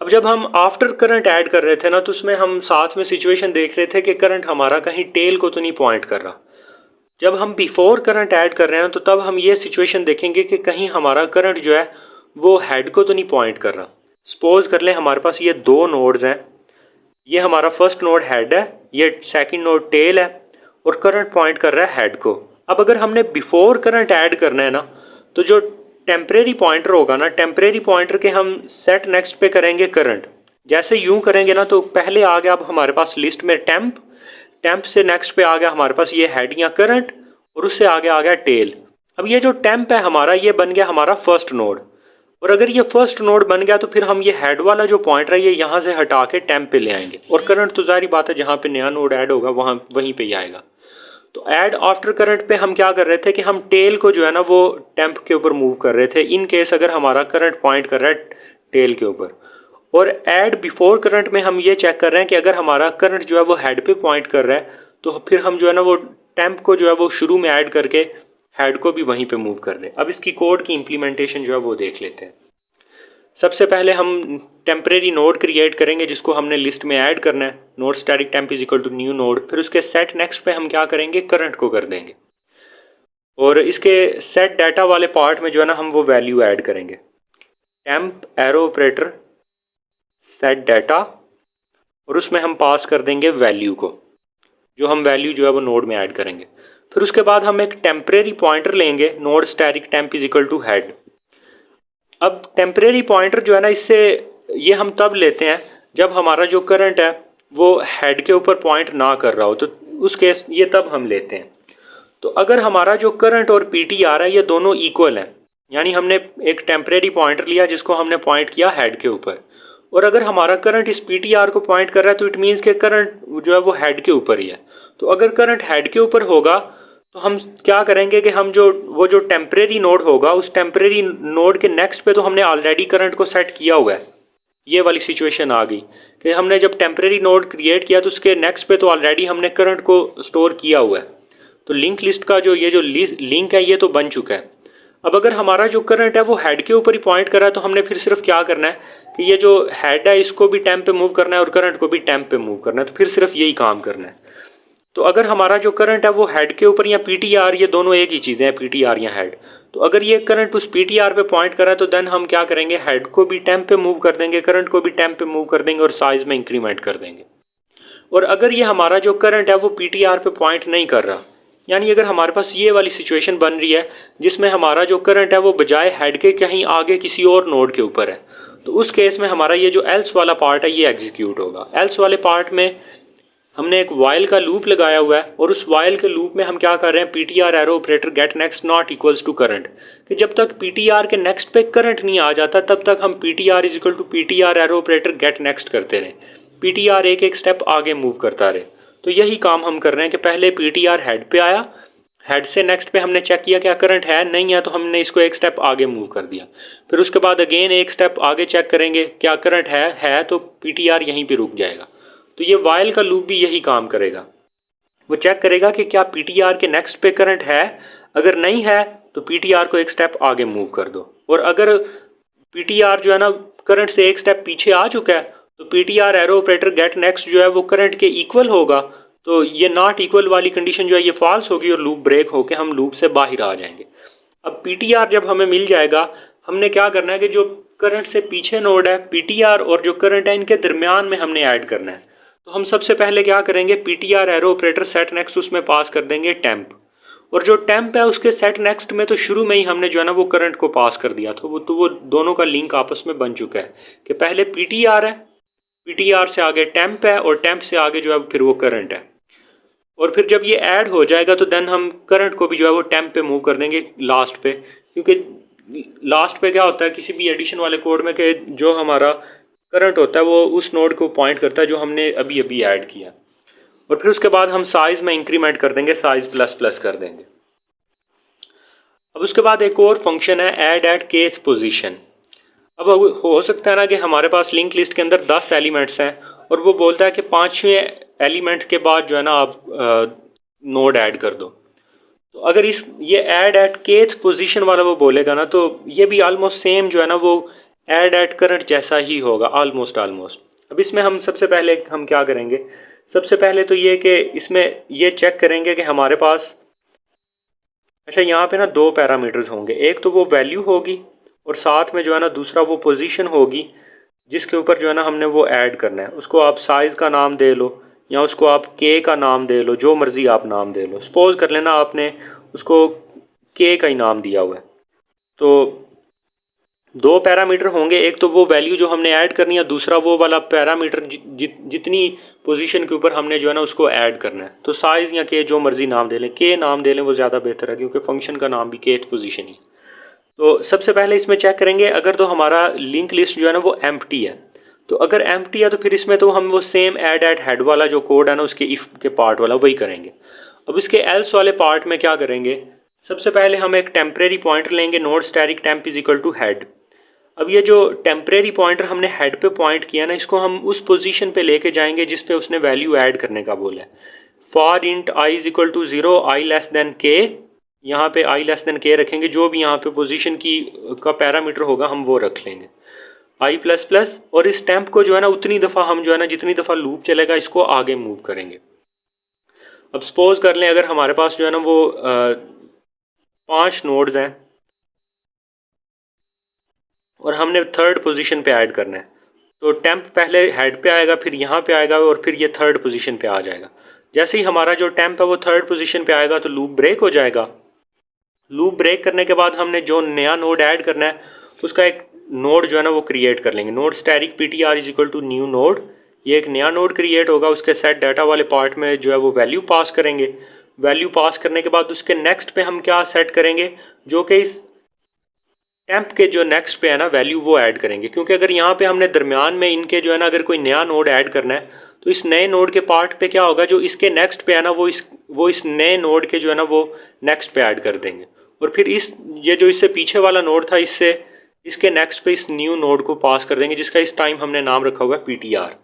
A: अब जब हम आफ्टर करंट ऐड कर रहे थे ना तो उसमें हम साथ में सिचुएशन देख रहे थे कि करंट हमारा कहीं टेल को तो नहीं पॉइंट कर रहा। जब हम बिफोर करंट ऐड कर रहे हैं तो तब हम ये सिचुएशन देखेंगे कि कहीं हमारा करंट जो है वो हेड को तो नहीं पॉइंट कर रहा। सपोज कर लें हमारे पास ये दो नोड्स हैं, ये हमारा फर्स्ट नोड हेड है, ये सेकंड नोड टेल है, और करंट पॉइंट कर रहा है हेड को। अब अगर हमने बिफोर करंट ऐड करना है ना तो जो टेम्परेरी पॉइंटर होगा ना, टेम्परेरी पॉइंटर के हम सेट नेक्स्ट पे करेंगे करंट। जैसे यूं करेंगे ना तो पहले आ गया अब हमारे पास लिस्ट में टेम्प, टेम्प से नेक्स्ट पे आ गया हमारे पास ये हेड या करंट, और उससे आगे आ गया टेल। अब ये जो टेम्प है हमारा ये बन गया हमारा फर्स्ट नोड। और अगर ये फर्स्ट नोड बन गया तो फिर हम ये हेड वाला जो पॉइंटर है ये यहाँ से हटा के टेम्प पे ले आएंगे, और करंट तो जारी बात है जहाँ पे नया नोड ऐड होगा वहाँ वहीं पे ही आएगा। तो ऐड आफ्टर करंट पे हम क्या कर रहे थे कि हम टेल को जो है ना वो टेम्प के ऊपर मूव कर रहे थे, इन केस अगर हमारा करंट पॉइंट कर रहा है टेल के ऊपर। और ऐड बिफोर करंट में हम ये चेक कर रहे हैं कि अगर हमारा करंट जो है वो हेड पे पॉइंट कर रहा है तो फिर हम जो है ना वो टेम्प को जो है वो शुरू में ऐड करके हेड को भी वहीं पे मूव कर दें। अब इसकी कोड की इंप्लीमेंटेशन जो है वो देख लेते हैं। सबसे पहले हम टेम्परेरी नोड क्रिएट करेंगे जिसको हमने लिस्ट में ऐड करना है, node static temp is equal to new node. फिर उसके सेट नेक्स्ट पे हम क्या करेंगे, करंट को कर देंगे, और इसके सेट डाटा वाले पार्ट में जो है ना हम वो वैल्यू ऐड करेंगे, temp arrow operator set data, और उसमें हम पास कर देंगे वैल्यू को, जो हम वैल्यू जो है वो नोड में ऐड करेंगे। फिर उसके बाद हम एक टेम्परेरी पॉइंटर लेंगे, node static temp is equal to head. अब टेम्परेरी पॉइंटर जो है ना इससे ये हम तब लेते हैं जब हमारा जो करंट है वो हेड के ऊपर पॉइंट ना कर रहा हो, तो उस केस ये तब हम लेते हैं। तो अगर हमारा जो करंट और पीटीआर है ये दोनों इक्वल हैं, यानी हमने एक टेम्परेरी पॉइंटर लिया जिसको हमने पॉइंट किया हेड के ऊपर, और अगर हमारा करंट इस पीटीआर को पॉइंट कर रहा है तो इट मीन्स के करंट जो है वो हेड के ऊपर ही है। तो अगर करंट हेड के ऊपर होगा तो हम क्या करेंगे कि हम जो टेम्परेरी नोड होगा उस टेम्परेरी नोड के नेक्स्ट पे तो हमने ऑलरेडी करंट को सेट किया हुआ है। ये वाली सिचुएशन आ गई कि हमने जब टेम्परेरी नोड क्रिएट किया तो उसके नेक्स्ट पे तो ऑलरेडी हमने करंट को स्टोर किया हुआ है। तो लिंक लिस्ट का जो लिंक है ये तो बन चुका है। अब अगर हमारा जो करंट है वो हेड के ऊपर ही पॉइंट कर रहा है तो हमने फिर सिर्फ क्या करना है कि ये जो हेड है इसको भी टेम्प पे मूव करना है और करंट को भी टेम्प पे मूव करना है, तो फिर सिर्फ यही काम करना है। तो अगर हमारा जो करंट है वो हेड के ऊपर या पीटीआर, ये दोनों एक ही चीज़ें हैं, पीटीआर या हेड, तो अगर ये करंट उस पीटीआर पे पॉइंट कर रहा है तो देन हम क्या करेंगे, हेड को भी टेम्प पे मूव कर देंगे, करंट को भी टेम्प पे मूव कर देंगे और साइज में इंक्रीमेंट कर देंगे। और अगर ये हमारा जो करंट है वो पीटीआर पे पॉइंट नहीं कर रहा, यानी अगर हमारे पास ये वाली सिचुएशन बन रही है जिसमें हमारा जो करंट है वो बजाय हेड के कहीं आगे किसी और नोड के ऊपर है, तो उस केस में हमारा ये जो एल्स वाला पार्ट है ये एग्जीक्यूट होगा। एल्स वाले पार्ट में हमने एक वाइल का लूप लगाया हुआ है, और उस वाइल के लूप में हम क्या कर रहे हैं, PTR arrow operator get next not equals to current, कि जब तक पीटीआर के नेक्स्ट पे करंट नहीं आ जाता तब तक हम PTR is equal to PTR arrow operator get next करते रहे, पीटीआर एक एक स्टेप आगे मूव करता रहे। तो यही काम हम कर रहे हैं कि पहले पीटीआर हेड पे आया, हेड से नेक्स्ट पे हमने चेक किया क्या करंट है, नहीं है तो हमने इसको एक स्टेप आगे मूव कर दिया। फिर उसके बाद अगेन एक स्टेप आगे चेक करेंगे क्या करंट है तो पीटीआर यहीं पे रुक जाएगा। तो ये वाइल का लूप भी यही काम करेगा, वो चेक करेगा कि क्या पीटीआर के नेक्स्ट पे करंट है, अगर नहीं है तो पीटीआर को एक स्टेप आगे मूव कर दो, और अगर पीटीआर जो है ना करंट से एक स्टेप पीछे आ चुका है तो PTR arrow operator get next जो है वो करंट के इक्वल होगा, तो ये नॉट इक्वल वाली कंडीशन जो है ये फॉल्स होगी और लूप ब्रेक होके हम लूप से बाहर आ जाएंगे। अब पीटीआर जब हमें मिल जाएगा, हमने क्या करना है कि जो करंट से पीछे नोड है पीटीआर और जो करंट है इनके दरमियान में हमने ऐड करना है। तो हम सबसे पहले क्या करेंगे, PTR arrow operator set next उसमें पास कर देंगे टेम्प, और जो टेम्प है उसके सेट नेक्स्ट में तो शुरू में ही हमने जो है ना वो करंट को पास कर दिया, तो वो दोनों का लिंक आपस में बन चुका है कि पहले पीटीआर है, पीटीआर से आगे टेम्प है, और टेम्प से आगे जो है फिर वो करंट है। और फिर जब ये ऐड हो जाएगा तो देन हम करंट को भी जो है वो टेम्प पे मूव कर देंगे लास्ट पे, क्योंकि लास्ट पे क्या होता है किसी भी एडिशन वाले कोड में कि जो हमारा करंट होता है वो उस नोड को पॉइंट करता है जो हमने अभी अभी ऐड किया। और फिर उसके बाद हम साइज में इंक्रीमेंट कर देंगे, साइज प्लस प्लस कर देंगे। अब उसके बाद एक और फंक्शन है ऐड एट केथ पोजीशन। अब हो सकता है ना कि हमारे पास लिंक लिस्ट के अंदर 10 एलिमेंट्स हैं और वो बोलता है कि 5वें एलिमेंट के बाद जो है ना आप नोड ऐड कर दो। तो अगर ये ऐड एट केथ पोजीशन वाला वो बोलेगा ना, तो ये भी ऑलमोस्ट सेम जो है ना वो ऐड एट करंट जैसा ही होगा, ऑलमोस्ट। अब इसमें हम सबसे पहले हम क्या करेंगे, सबसे पहले तो ये कि इसमें ये चेक करेंगे कि हमारे पास अच्छा यहाँ पे ना 2 पैरामीटर्स होंगे, एक तो वो वैल्यू होगी और साथ में जो है ना दूसरा वो पोजीशन होगी जिसके ऊपर जो है ना हमने वो ऐड करना है। उसको आप साइज़ का नाम दे लो या उसको आप के का नाम दे लो, जो मर्ज़ी आप नाम दे लो। सपोज कर लेना आपने उसको के का ही नाम दिया हुआ है। तो 2 पैरामीटर होंगे, एक तो वो वैल्यू जो हमने ऐड करनी है, दूसरा वो वाला पैरामीटर जितनी पोजीशन के ऊपर हमने जो है ना उसको ऐड करना है। तो साइज़ या के जो मर्ज़ी नाम दे लें, के नाम दे लें वो ज़्यादा बेहतर है क्योंकि फंक्शन का नाम भी केथ पोजीशन ही। तो सबसे पहले इसमें चेक करेंगे अगर तो हमारा लिंक लिस्ट जो है ना वो एम्प्टी है, तो अगर एम्प्टी है तो फिर इसमें तो हम वो सेम ऐड एट हेड वाला जो कोड है ना उसके इफ के पार्ट वाला वही करेंगे। अब इसके एल्स वाले पार्ट में क्या करेंगे, सबसे पहले हम एक टेम्परेरी पॉइंटर लेंगे, node static temp is equal to head. अब ये जो टेम्परेरी पॉइंटर हमने हेड पे पॉइंट किया ना, इसको हम उस पोजीशन पे लेके जाएंगे जिस पे उसने वैल्यू ऐड करने का बोला है। For int i is equal to 0 i less than k, यहाँ पे आई लेस देन के रखेंगे, जो भी यहाँ पे पोजीशन की का पैरामीटर होगा हम वो रख लेंगे आई प्लस प्लस, और इस टेम्प को जो है ना उतनी दफ़ा हम जो है ना जितनी दफ़ा लूप चलेगा इसको आगे मूव करेंगे। अब सपोज कर लें अगर हमारे पास जो है ना वो 5 नोड्स हैं और हमने थर्ड पोजीशन पे ऐड करना है, तो टेम्प पहले हेड पे आएगा, फिर यहाँ पे आएगा और फिर ये थर्ड पोजीशन पे आ जाएगा। जैसे ही हमारा जो टेम्प है वो थर्ड पोजीशन पे आएगा तो लूप ब्रेक हो जाएगा। लूप ब्रेक करने के बाद हमने जो नया नोड ऐड करना है उसका एक नोड जो है ना वो क्रिएट कर लेंगे। Node static P T R is equal to new node, ये एक नया नोड क्रिएट होगा। उसके सेट डाटा वाले पार्ट में जो है वो वैल्यू पास करेंगे। वैल्यू पास करने के बाद उसके नेक्स्ट पे हम क्या सेट करेंगे, जो कि इस टेम्प के जो नेक्स्ट पे है ना वैल्यू वो ऐड करेंगे। क्योंकि अगर यहाँ पे हमने दरमियान में इनके जो है ना अगर कोई नया नोड ऐड करना है तो इस नए नोड के पार्ट पे क्या होगा, जो इसके नेक्स्ट पे है ना वो इस नए नोड के जो है ना वो नेक्स्ट पे ऐड कर देंगे। और फिर ये जो इससे पीछे वाला नोड था इससे इसके नेक्स्ट पे इस न्यू नोड को पास कर देंगे, जिसका इस टाइम हमने नाम रखा हुआ है पीटीआर।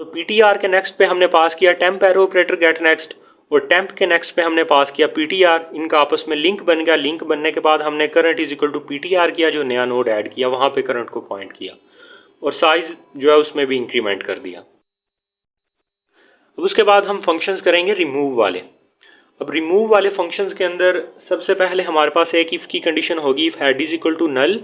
A: तो पीटीआर के नेक्स्ट पे हमने पास किया temp arrow operator get next, और टेम्प के नेक्स्ट पे हमने पास किया पीटीआर। इनका आपस में लिंक बन गया। लिंक बनने के बाद हमने current is equal to PTR किया, जो नया नोड ऐड किया वहाँ पे करंट को पॉइंट किया और साइज जो है उसमें भी इंक्रीमेंट कर दिया। अब उसके बाद हम फंक्शंस करेंगे रिमूव वाले। अब रिमूव वाले फंक्शंस के अंदर सबसे पहले हमारे पास एक इफ की कंडीशन होगी, if head is equal to null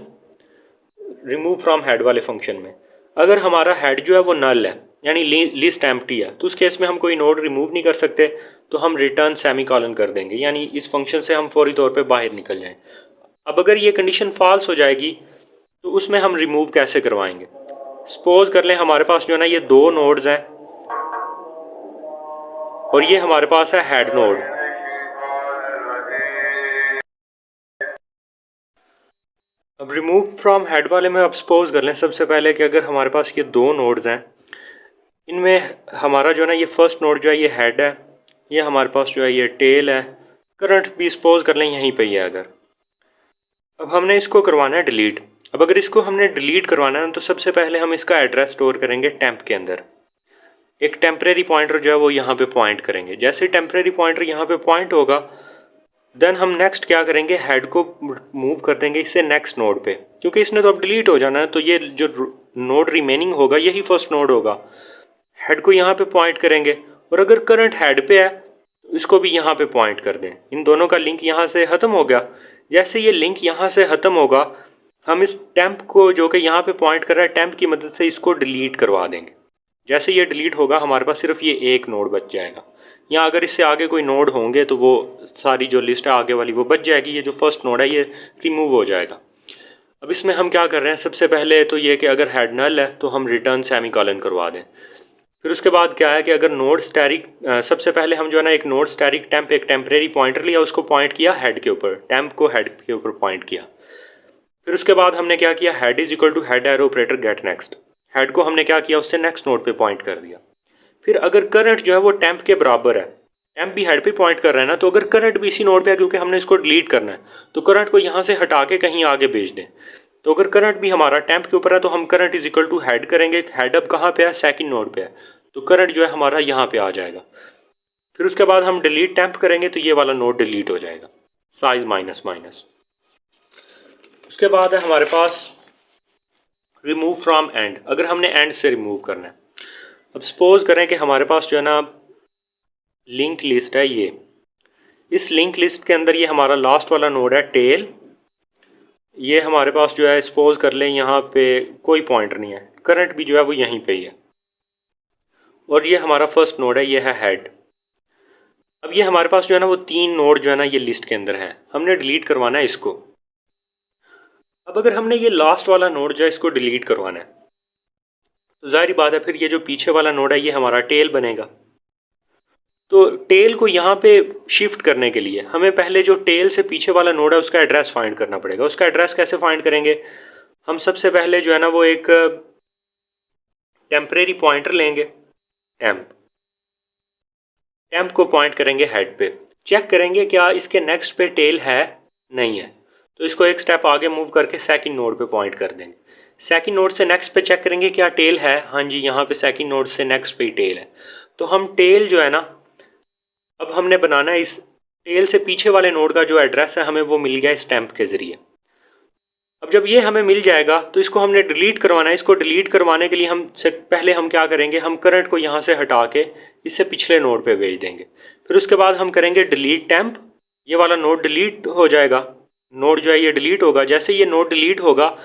A: remove from head वाले फंक्शन में। अगर हमारा हेड जो है वो नल है यानी लिस्ट एम्प्टी है तो उस केस में हम कोई नोड रिमूव नहीं कर सकते, तो हम रिटर्न सेमीकोलन कर देंगे, यानी इस फंक्शन से हम फौरी तौर पे बाहर निकल जाएं। अब अगर ये कंडीशन फॉल्स हो जाएगी तो उसमें हम रिमूव कैसे करवाएंगे। सपोज कर लें हमारे पास जो है ना ये 2 नोड्स हैं और ये हमारे पास है हेड नोड। अब रिमूव फ्रॉम हेड वाले में अब सपोज कर लें सबसे पहले कि अगर हमारे पास ये 2 नोड्स हैं, इनमें हमारा जो है ना ये फर्स्ट नोड जो है ये हेड है, ये हमारे पास जो है ये टेल है, करंट भी सपोज कर लें यहीं पे ही है। अगर अब हमने इसको करवाना है डिलीट। अब अगर इसको हमने डिलीट करवाना है तो सबसे पहले हम इसका एड्रेस स्टोर करेंगे टेम्प के अंदर। एक टेम्परेरी पॉइंटर जो है वो यहाँ पे पॉइंट करेंगे। जैसे टेम्परेरी पॉइंटर यहाँ पे पॉइंट होगा देन हम नेक्स्ट क्या करेंगे, हेड को मूव कर देंगे इससे नेक्स्ट नोड पे, क्योंकि इसने तो अब डिलीट हो जाना है तो ये जो नोड रिमेनिंग होगा यही फर्स्ट नोड होगा। हेड को यहाँ पे पॉइंट करेंगे और अगर करंट हेड पे है इसको भी यहाँ पे पॉइंट कर दें। इन दोनों का लिंक यहाँ से ख़त्म हो गया। जैसे ये लिंक यहाँ से ख़त्म होगा हम इस टेम्प को जो कि यहाँ पे पॉइंट कर रहा है टेम्प की मदद से इसको डिलीट करवा देंगे। जैसे ये डिलीट होगा हमारे पास सिर्फ ये एक नोड बच जाएगा, या अगर इससे आगे कोई नोड होंगे तो वो सारी जो लिस्ट है आगे वाली वो बच जाएगी। ये जो फर्स्ट नोड है ये रिमूव हो जाएगा। अब इसमें हम क्या कर रहे हैं, सबसे पहले तो ये कि अगर हेड नल है तो हम रिटर्न सेमीकोलन करवा दें। फिर उसके बाद क्या है कि अगर नोड स्टैटिक सबसे पहले हम जो है ना एक नोड स्टैटिक टेम्प एक टेम्परेरी पॉइंटर लिया, उसको पॉइंट किया हेड के ऊपर, टेम्प को हेड के ऊपर पॉइंट किया। फिर उसके बाद हमने क्या किया, head is equal to head arrow operator get next, head को हमने क्या किया उससे नेक्स्ट नोड पे पॉइंट कर दिया। फिर अगर करंट जो है वो टेम्प के बराबर है, टेम्प भी हेड पे पॉइंट कर रहा है ना, तो अगर करंट भी इसी नोड पे है क्योंकि हमने इसको डिलीट करना है तो करंट को यहाँ से हटा के कहीं आगे भेज दें। तो अगर करंट भी हमारा टेम्प के ऊपर है तो हम current is equal to head करेंगे। हेड अब कहाँ पे है, सेकंड नोड पे है, तो करंट जो है हमारा यहाँ पे आ जाएगा। फिर उसके बाद हम डिलीट टेम्प करेंगे तो ये वाला नोड डिलीट हो जाएगा, साइज माइनस माइनस। उसके बाद है हमारे पास रिमूव फ्रॉम एंड। अगर हमने एंड से रिमूव करना है, अब सपोज करें कि हमारे पास जो है ना लिंक लिस्ट है, ये इस लिंक लिस्ट के अंदर ये हमारा लास्ट वाला नोड है टेल। ये हमारे पास जो है सपोज कर लें यहाँ पे कोई पॉइंटर नहीं है, करंट भी जो है वो यहीं पे ही है, और ये हमारा फर्स्ट नोड है, ये है हेड। अब ये हमारे पास जो है ना वो 3 नोड जो है ना ये लिस्ट के अंदर है, हमने डिलीट करवाना है इसको। अब अगर हमने ये लास्ट वाला नोड जो है इसको डिलीट करवाना है तो जाहिर बात है फिर ये जो पीछे वाला नोड है ये हमारा टेल बनेगा। तो टेल को यहाँ पे शिफ्ट करने के लिए हमें पहले जो टेल से पीछे वाला नोड है उसका एड्रेस फाइंड करना पड़ेगा। उसका एड्रेस कैसे फाइंड करेंगे? हम सबसे पहले जो है ना वो एक टेम्परेरी पॉइंटर लेंगे, टेम्प को पॉइंट करेंगे हेड पे, चेक करेंगे क्या इसके नेक्स्ट पे टेल है, नहीं है, तो इसको एक स्टेप आगे मूव करके सेकंड नोड पे पॉइंट कर देंगे। सेकंड नोड से नेक्स्ट पे चेक करेंगे क्या टेल है, हाँ जी यहाँ पे सेकंड नोड से नेक्स्ट पे ही टेल है। तो हम टेल जो है ना, अब हमने बनाना है इस टेल से पीछे वाले नोड का जो एड्रेस है हमें वो मिल गया इस स्टैम्प के जरिए। अब जब ये हमें मिल जाएगा तो इसको हमने डिलीट करवाना है। इसको डिलीट करवाने के लिए पहले हम क्या करेंगे, हम करंट को यहाँ से हटा के इससे पिछले नोड पे भेज देंगे। फिर उसके बाद हम करेंगे डिलीट टेम्प, ये वाला नोड डिलीट हो जाएगा, नोड जो है ये डिलीट होगा। जैसे ये नोड डिलीट होगा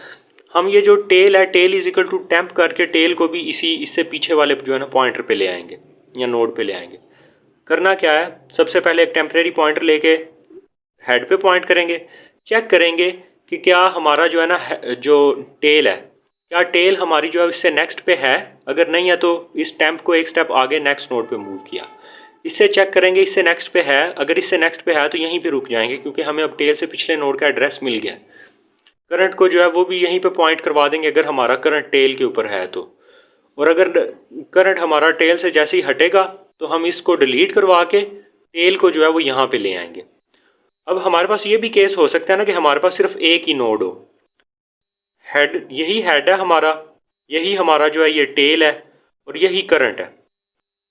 A: हम ये जो टेल है, tail is equal to temp करके टेल को भी इससे पीछे वाले जो है ना पॉइंटर पे ले आएंगे या नोड पे ले आएंगे। करना क्या है, सबसे पहले एक टेम्परेरी पॉइंटर लेके हेड पे पॉइंट करेंगे, चेक करेंगे कि क्या हमारा जो है ना जो टेल है, क्या टेल हमारी जो है इससे नेक्स्ट पे है। अगर नहीं है तो इस टेम्प को एक स्टेप आगे नेक्स्ट नोड पे मूव किया, इससे चेक करेंगे इससे नेक्स्ट पे है। अगर इससे नेक्स्ट पे है तो यहीं पे रुक जाएंगे क्योंकि हमें अब टेल से पिछले नोड का एड्रेस मिल गया। करंट को जो है वो भी यहीं पे पॉइंट करवा देंगे अगर हमारा करंट टेल के ऊपर है तो। और अगर करंट हमारा टेल से जैसे ही हटेगा तो हम इसको डिलीट करवा के टेल को जो है वो यहाँ पे ले आएंगे। अब हमारे पास ये भी केस हो सकता है ना कि हमारे पास सिर्फ एक ही नोड हो, हेड यही हेड है हमारा, यही हमारा जो है ये टेल है और यही करंट है।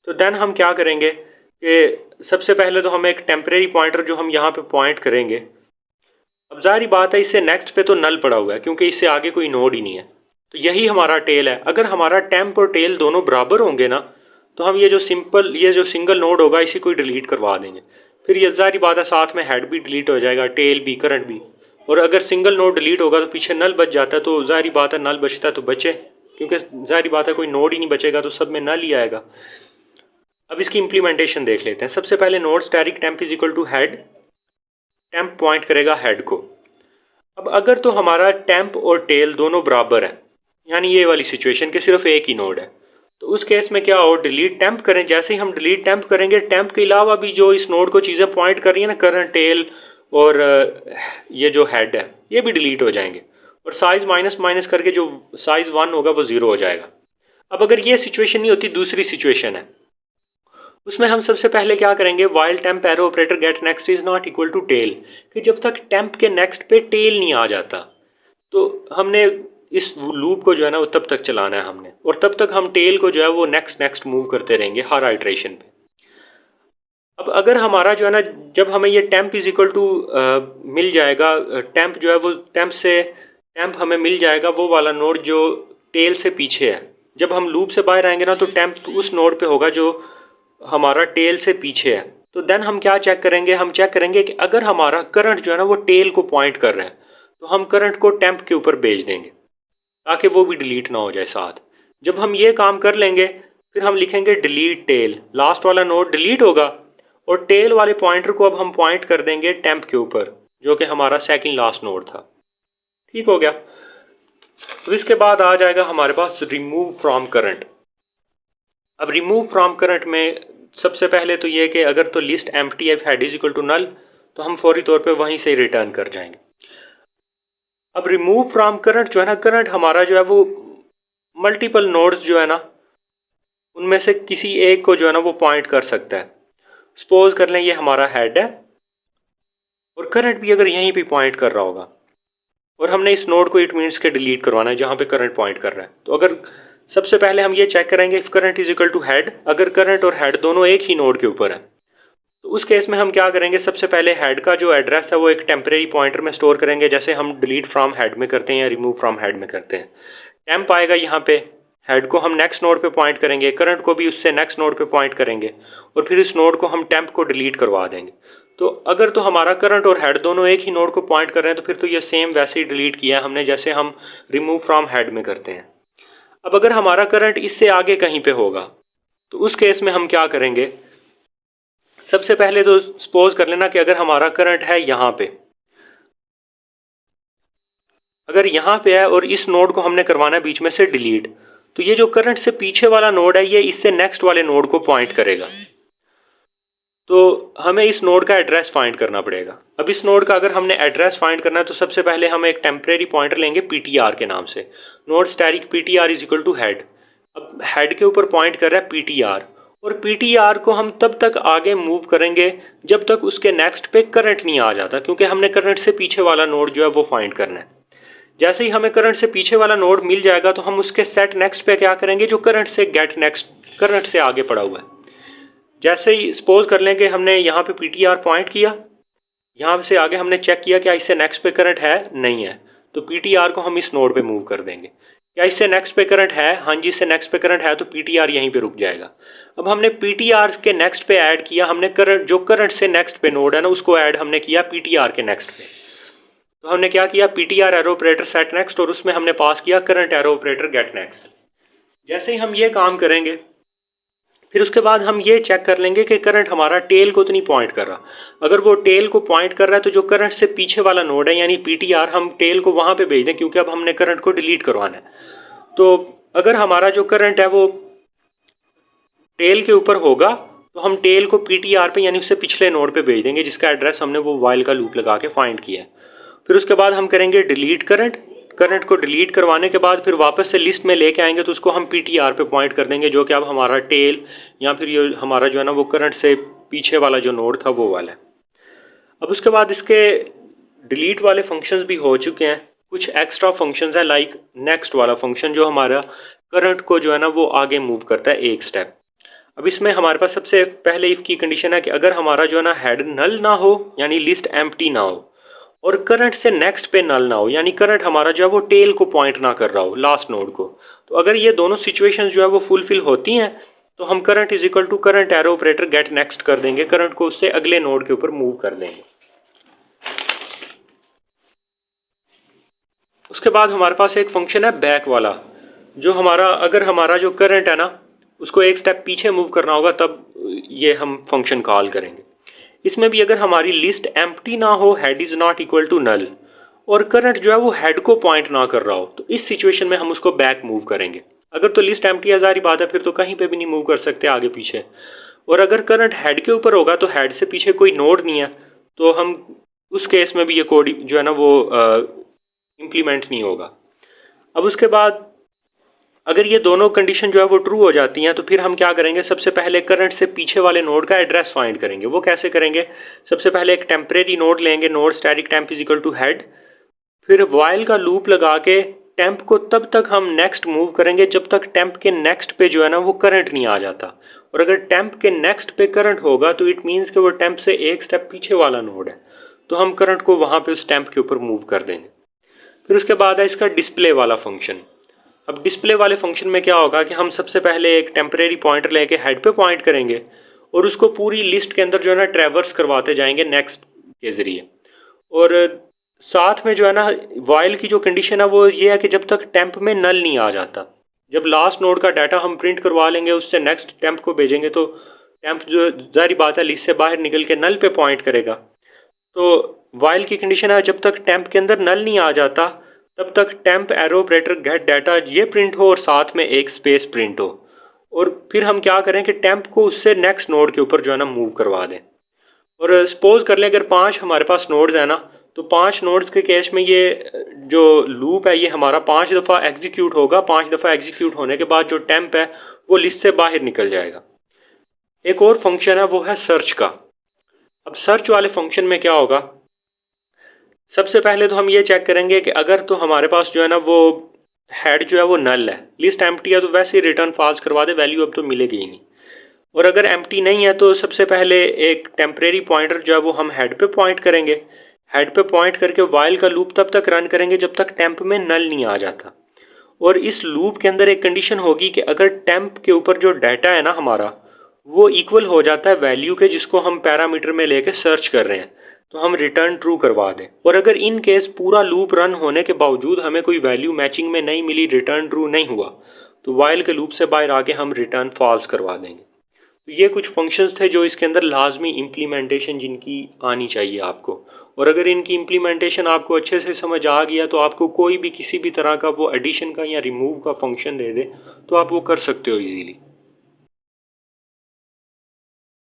A: तो देन हम क्या करेंगे कि सबसे पहले तो हम एक टेम्परेरी पॉइंटर जो हम यहाँ पे पॉइंट करेंगे, अब जाहिर बात है इससे नेक्स्ट पे तो नल पड़ा हुआ है क्योंकि इससे आगे कोई नोड ही नहीं है, तो यही हमारा टेल है। अगर हमारा टेम्प और टेल दोनों बराबर होंगे ना तो हम ये जो सिंगल नोड होगा इसी को डिलीट करवा देंगे। फिर ये जाहिर बात है साथ में हेड भी डिलीट हो जाएगा, टेल भी, करंट भी। और अगर सिंगल नोड डिलीट होगा तो पीछे नल बच जाता है, तो जाहिर बात है नल बचता है तो बचे, क्योंकि जाहिर बात है कोई नोड ही नहीं बचेगा तो सब में नल ही आएगा। अब इसकी इंप्लीमेंटेशन देख लेते हैं। सबसे पहले node static temp is equal to head, temp point करेगा हेड को। अब अगर तो हमारा टेम्प और टेल दोनों बराबर है, यानी ये वाली सिचुएशन के सिर्फ एक ही नोड है, तो उस केस में क्या हो, डिलीट टेम्प करें। जैसे ही हम डिलीट टेम्प करेंगे टेम्प के अलावा भी जो इस नोड को चीज़ें पॉइंट कर रही है ना, करंट, टेल और ये जो हेड है ये भी डिलीट हो जाएंगे और साइज माइनस माइनस करके जो साइज 1 होगा वो 0 हो जाएगा। अब अगर ये सिचुएशन नहीं होती, दूसरी सिचुएशन है, उसमें हम सबसे पहले क्या करेंगे, while temp arrow operator get next is not equal to tail, कि जब तक टेम्प के नेक्स्ट पे टेल नहीं आ जाता तो हमने इस लूप को जो है ना वो तब तक चलाना है हमने, और तब तक हम टेल को जो है वो नेक्स्ट मूव करते रहेंगे हर आइट्रेशन पे। अब अगर हमारा जो है ना, जब हमें ये टेम्प इज इक्वल टू मिल जाएगा, टेम्प जो है वो टेम्प हमें मिल जाएगा वो वाला नोड जो टेल से पीछे है। जब हम लूप से बाहर आएंगे ना तो टेम्प उस नोड पे होगा जो हमारा टेल से पीछे है। तो देन हम क्या चेक करेंगे, हम चेक करेंगे कि अगर हमारा करंट जो है ना वो टेल को पॉइंट कर रहा है तो हम करंट को टेम्प के ऊपर भेज देंगे ताकि वो भी डिलीट ना हो जाए साथ। जब हम ये काम कर लेंगे फिर हम लिखेंगे डिलीट टेल, लास्ट वाला नोड डिलीट होगा और टेल वाले पॉइंटर को अब हम पॉइंट कर देंगे टेम्प के ऊपर जो कि हमारा सेकंड लास्ट नोड था। ठीक हो गया। तो इसके बाद आ जाएगा हमारे पास रिमूव फ्रॉम करंट। अब रिमूव फ्रॉम करंट में सबसे पहले तो ये कि अगर तो लिस्ट एम्प्टी है head is equal to null तो हम फौरी तौर पे वहीं से रिटर्न कर जाएंगे। अब रिमूव फ्रॉम करंट जो है ना, करंट हमारा जो है वो मल्टीपल नोड्स जो है ना उनमें से किसी एक को जो है ना वो पॉइंट कर सकता है। सपोज कर लें ये हमारा हेड है और करंट भी अगर यहीं पे पॉइंट कर रहा होगा और हमने इस नोड को इट मीन्स के डिलीट करवाना है जहाँ पे करंट पॉइंट कर रहा है, तो अगर सबसे पहले हम ये चेक करेंगे if current is equal to head, अगर करंट और हेड दोनों एक ही नोड के ऊपर है तो उस केस में हम क्या करेंगे, सबसे पहले हेड का जो एड्रेस है वो एक टेम्परेरी पॉइंटर में स्टोर करेंगे जैसे हम डिलीट फ्रॉम हेड में करते हैं या रिमूव फ्रॉम हेड में करते हैं। टेम्प आएगा यहाँ पे, हेड को हम नेक्स्ट नोड पे पॉइंट करेंगे, करंट को भी उससे नेक्स्ट नोड पे पॉइंट करेंगे और फिर इस नोड को हम टेम्प को डिलीट करवा देंगे। तो अगर तो हमारा करंट और हेड दोनों एक ही नोड को पॉइंट कर रहे हैं तो फिर तो ये सेम वैसे ही डिलीट किया है हमने जैसे हम रिमूव फ्रॉम हेड में करते हैं। अब अगर हमारा करंट इससे आगे कहीं पे होगा तो उस केस में हम क्या करेंगे, सबसे पहले तो सपोज कर लेना कि अगर हमारा करंट है यहाँ पे, अगर यहाँ पे है और इस नोड को हमने करवाना है बीच में से डिलीट, तो ये जो करंट से पीछे वाला नोड है ये इससे नेक्स्ट वाले नोड को पॉइंट करेगा। तो हमें इस नोड का एड्रेस फाइंड करना पड़ेगा। अब इस नोड का अगर हमने एड्रेस फाइंड करना है तो सबसे पहले हम एक टेम्परेरी पॉइंटर लेंगे पीटीआर के नाम से। Node static PTR is equal to head. अब हेड के ऊपर पॉइंट कर रहा है पीटीआर, और पीटीआर को हम तब तक आगे मूव करेंगे जब तक उसके नेक्स्ट पे करंट नहीं आ जाता, क्योंकि हमने करंट से पीछे वाला नोड जो है वो फाइंड करना है। जैसे ही हमें करंट से पीछे वाला नोड मिल जाएगा तो हम उसके सेट नेक्स्ट पे क्या करेंगे, जो करंट से गेट नेक्स्ट, करंट से आगे पड़ा हुआ है। जैसे ही सपोज कर लेंगे हमने यहाँ पे पीटीआर पॉइंट किया, यहाँ से आगे हमने चेक किया क्या इससे नेक्स्ट पे करंट है, नहीं है, तो पीटीआर को हम इस नोड पे मूव कर देंगे। क्या इससे नेक्स्ट पे करंट है, हाँ जी इससे नेक्स्ट पे करंट है, तो पीटीआर यहीं पे रुक जाएगा। अब हमने पीटीआर के नेक्स्ट पे ऐड किया, हमने करंट जो करंट से नेक्स्ट पे नोड है ना उसको ऐड हमने किया पीटीआर के नेक्स्ट पे। तो हमने क्या किया, PTR arrow operator set next, और उसमें हमने पास किया current arrow operator get next. जैसे ही हम ये काम करेंगे फिर उसके बाद हम ये चेक कर लेंगे कि करंट हमारा टेल को तो नहीं पॉइंट कर रहा। अगर वो टेल को पॉइंट कर रहा है तो जो करंट से पीछे वाला नोड है यानी पीटीआर, हम टेल को वहां पे भेज दें, क्योंकि अब हमने करंट को डिलीट करवाना है। तो अगर हमारा जो करंट है वो टेल के ऊपर होगा तो हम टेल को पीटीआर पे यानी उससे पिछले नोड पे भेज देंगे जिसका एड्रेस हमने वो वाइल का लूप लगा के फाइंड किया है। फिर उसके बाद हम करेंगे डिलीट करंट। करंट को डिलीट करवाने के बाद फिर वापस से लिस्ट में लेके आएंगे तो उसको हम पीटीआर पे पॉइंट कर देंगे, जो कि अब हमारा टेल या फिर ये हमारा जो है ना वो करंट से पीछे वाला जो नोड था वो वाला है। अब उसके बाद इसके डिलीट वाले फंक्शंस भी हो चुके हैं। कुछ एक्स्ट्रा फंक्शंस है लाइक नेक्स्ट वाला फंक्शन जो हमारा करंट को जो है ना वो आगे मूव करता है एक स्टेप। अब इसमें हमारे पास सबसे पहले इफ की कंडीशन है कि अगर हमारा जो है ना हेड नल ना हो यानी लिस्ट एम्प्टी ना हो, और करंट से नेक्स्ट पे नल ना हो यानी करंट हमारा जो है वो टेल को पॉइंट ना कर रहा हो लास्ट नोड को, तो अगर ये दोनों सिचुएशंस जो है वो फुलफिल होती हैं तो हम current is equal to current arrow operator get next कर देंगे, करंट को उससे अगले नोड के ऊपर मूव कर देंगे। उसके बाद हमारे पास एक फंक्शन है बैक वाला, जो हमारा अगर हमारा जो करंट है ना उसको एक स्टेप पीछे मूव करना होगा तब ये हम फंक्शन कॉल करेंगे। इसमें भी अगर हमारी लिस्ट एम्प्टी ना हो, head is not equal to null, और करंट जो है वो हेड को पॉइंट ना कर रहा हो, तो इस सिचुएशन में हम उसको बैक मूव करेंगे। अगर तो लिस्ट एम्प्टी है जारी बात है फिर तो कहीं पे भी नहीं मूव कर सकते आगे पीछे, और अगर करंट हेड के ऊपर होगा तो हेड से पीछे कोई नोड नहीं है तो हम उस केस में भी ये कोड जो है ना वो इम्प्लीमेंट नहीं होगा। अब उसके बाद अगर ये दोनों कंडीशन जो है वो ट्रू हो जाती हैं तो फिर हम क्या करेंगे, सबसे पहले करंट से पीछे वाले नोड का एड्रेस फाइंड करेंगे। वो कैसे करेंगे, सबसे पहले एक टेम्परेरी नोड लेंगे, node static temp is equal to head, फिर वाइल का लूप लगा के टेम्प को तब तक हम नेक्स्ट मूव करेंगे जब तक टेम्प के नेक्स्ट पे जो है ना वो करंट नहीं आ जाता, और अगर टेम्प के नेक्स्ट पे करंट होगा तो इट मीन्स कि वो टेम्प से एक स्टेप पीछे वाला नोड है, तो हम करंट को वहाँ पे उस टेम्प के ऊपर मूव कर देंगे। फिर उसके बाद है इसका डिस्प्ले वाला फंक्शन। अब डिस्प्ले वाले फंक्शन में क्या होगा कि हम सबसे पहले एक टेम्परेरी पॉइंटर लेके हेड पे पॉइंट करेंगे और उसको पूरी लिस्ट के अंदर जो है ना ट्रैवर्स करवाते जाएंगे नेक्स्ट के ज़रिए, और साथ में जो है ना वाइल की जो कंडीशन है वो ये है कि जब तक टेम्प में नल नहीं आ जाता, जब लास्ट नोड का डाटा हम प्रिंट करवा लेंगे उससे नेक्स्ट टेम्प को भेजेंगे तो टेम्प जो जारी बात है लिस्ट से बाहर निकल के नल पे पॉइंट करेगा। तो वाइल की कंडीशन है जब तक टेम्प के अंदर नल नहीं आ जाता तब तक temp arrow operator gate data ये प्रिंट हो और साथ में एक स्पेस प्रिंट हो, और फिर हम क्या करें कि टेम्प को उससे नेक्स्ट नोड के ऊपर जो है ना मूव करवा दें। और सपोज कर लें अगर 5 हमारे पास नोड्स है ना, तो 5 नोड्स के केस में ये जो लूप है ये हमारा 5 दफ़ा एग्जीक्यूट होगा। 5 दफ़ा एग्जीक्यूट होने के बाद जो टेम्प है वो लिस्ट से बाहर निकल जाएगा। एक और फंक्शन है वो है सर्च का। अब सर्च वाले फंक्शन में क्या होगा, सबसे पहले तो हम ये चेक करेंगे कि अगर तो हमारे पास जो है ना वो हेड जो है वो नल है, लिस्ट एम्प्टी है तो वैसे ही रिटर्न फॉल्स करवा दे, वैल्यू अब तो मिलेगी ही नहीं। और अगर एम्प्टी नहीं है तो सबसे पहले एक टेम्परेरी पॉइंटर जो है वो हम हेड पे पॉइंट करेंगे। हेड पे पॉइंट करके वाइल का लूप तब तक रन करेंगे जब तक टेम्प में नल नहीं आ जाता, और इस लूप के अंदर एक कंडीशन होगी कि अगर टेम्प के ऊपर जो डाटा है ना हमारा वो इक्वल हो जाता है वैल्यू के जिसको हम पैरामीटर में लेके सर्च कर रहे हैं तो हम रिटर्न ट्रू करवा दें। और अगर इन केस पूरा लूप रन होने के बावजूद हमें कोई वैल्यू मैचिंग में नहीं मिली, रिटर्न ट्रू नहीं हुआ, तो वाइल के लूप से बाहर आके हम रिटर्न फॉल्स करवा देंगे। तो ये कुछ फंक्शंस थे जो इसके अंदर लाजमी इम्प्लीमेंटेशन जिनकी आनी चाहिए आपको, और अगर इनकी इम्प्लीमेंटेशन आपको अच्छे से समझ आ गया तो आपको कोई भी किसी भी तरह का वो एडिशन का या रिमूव का फंक्शन दे दे तो आप वो कर सकते हो इजीली।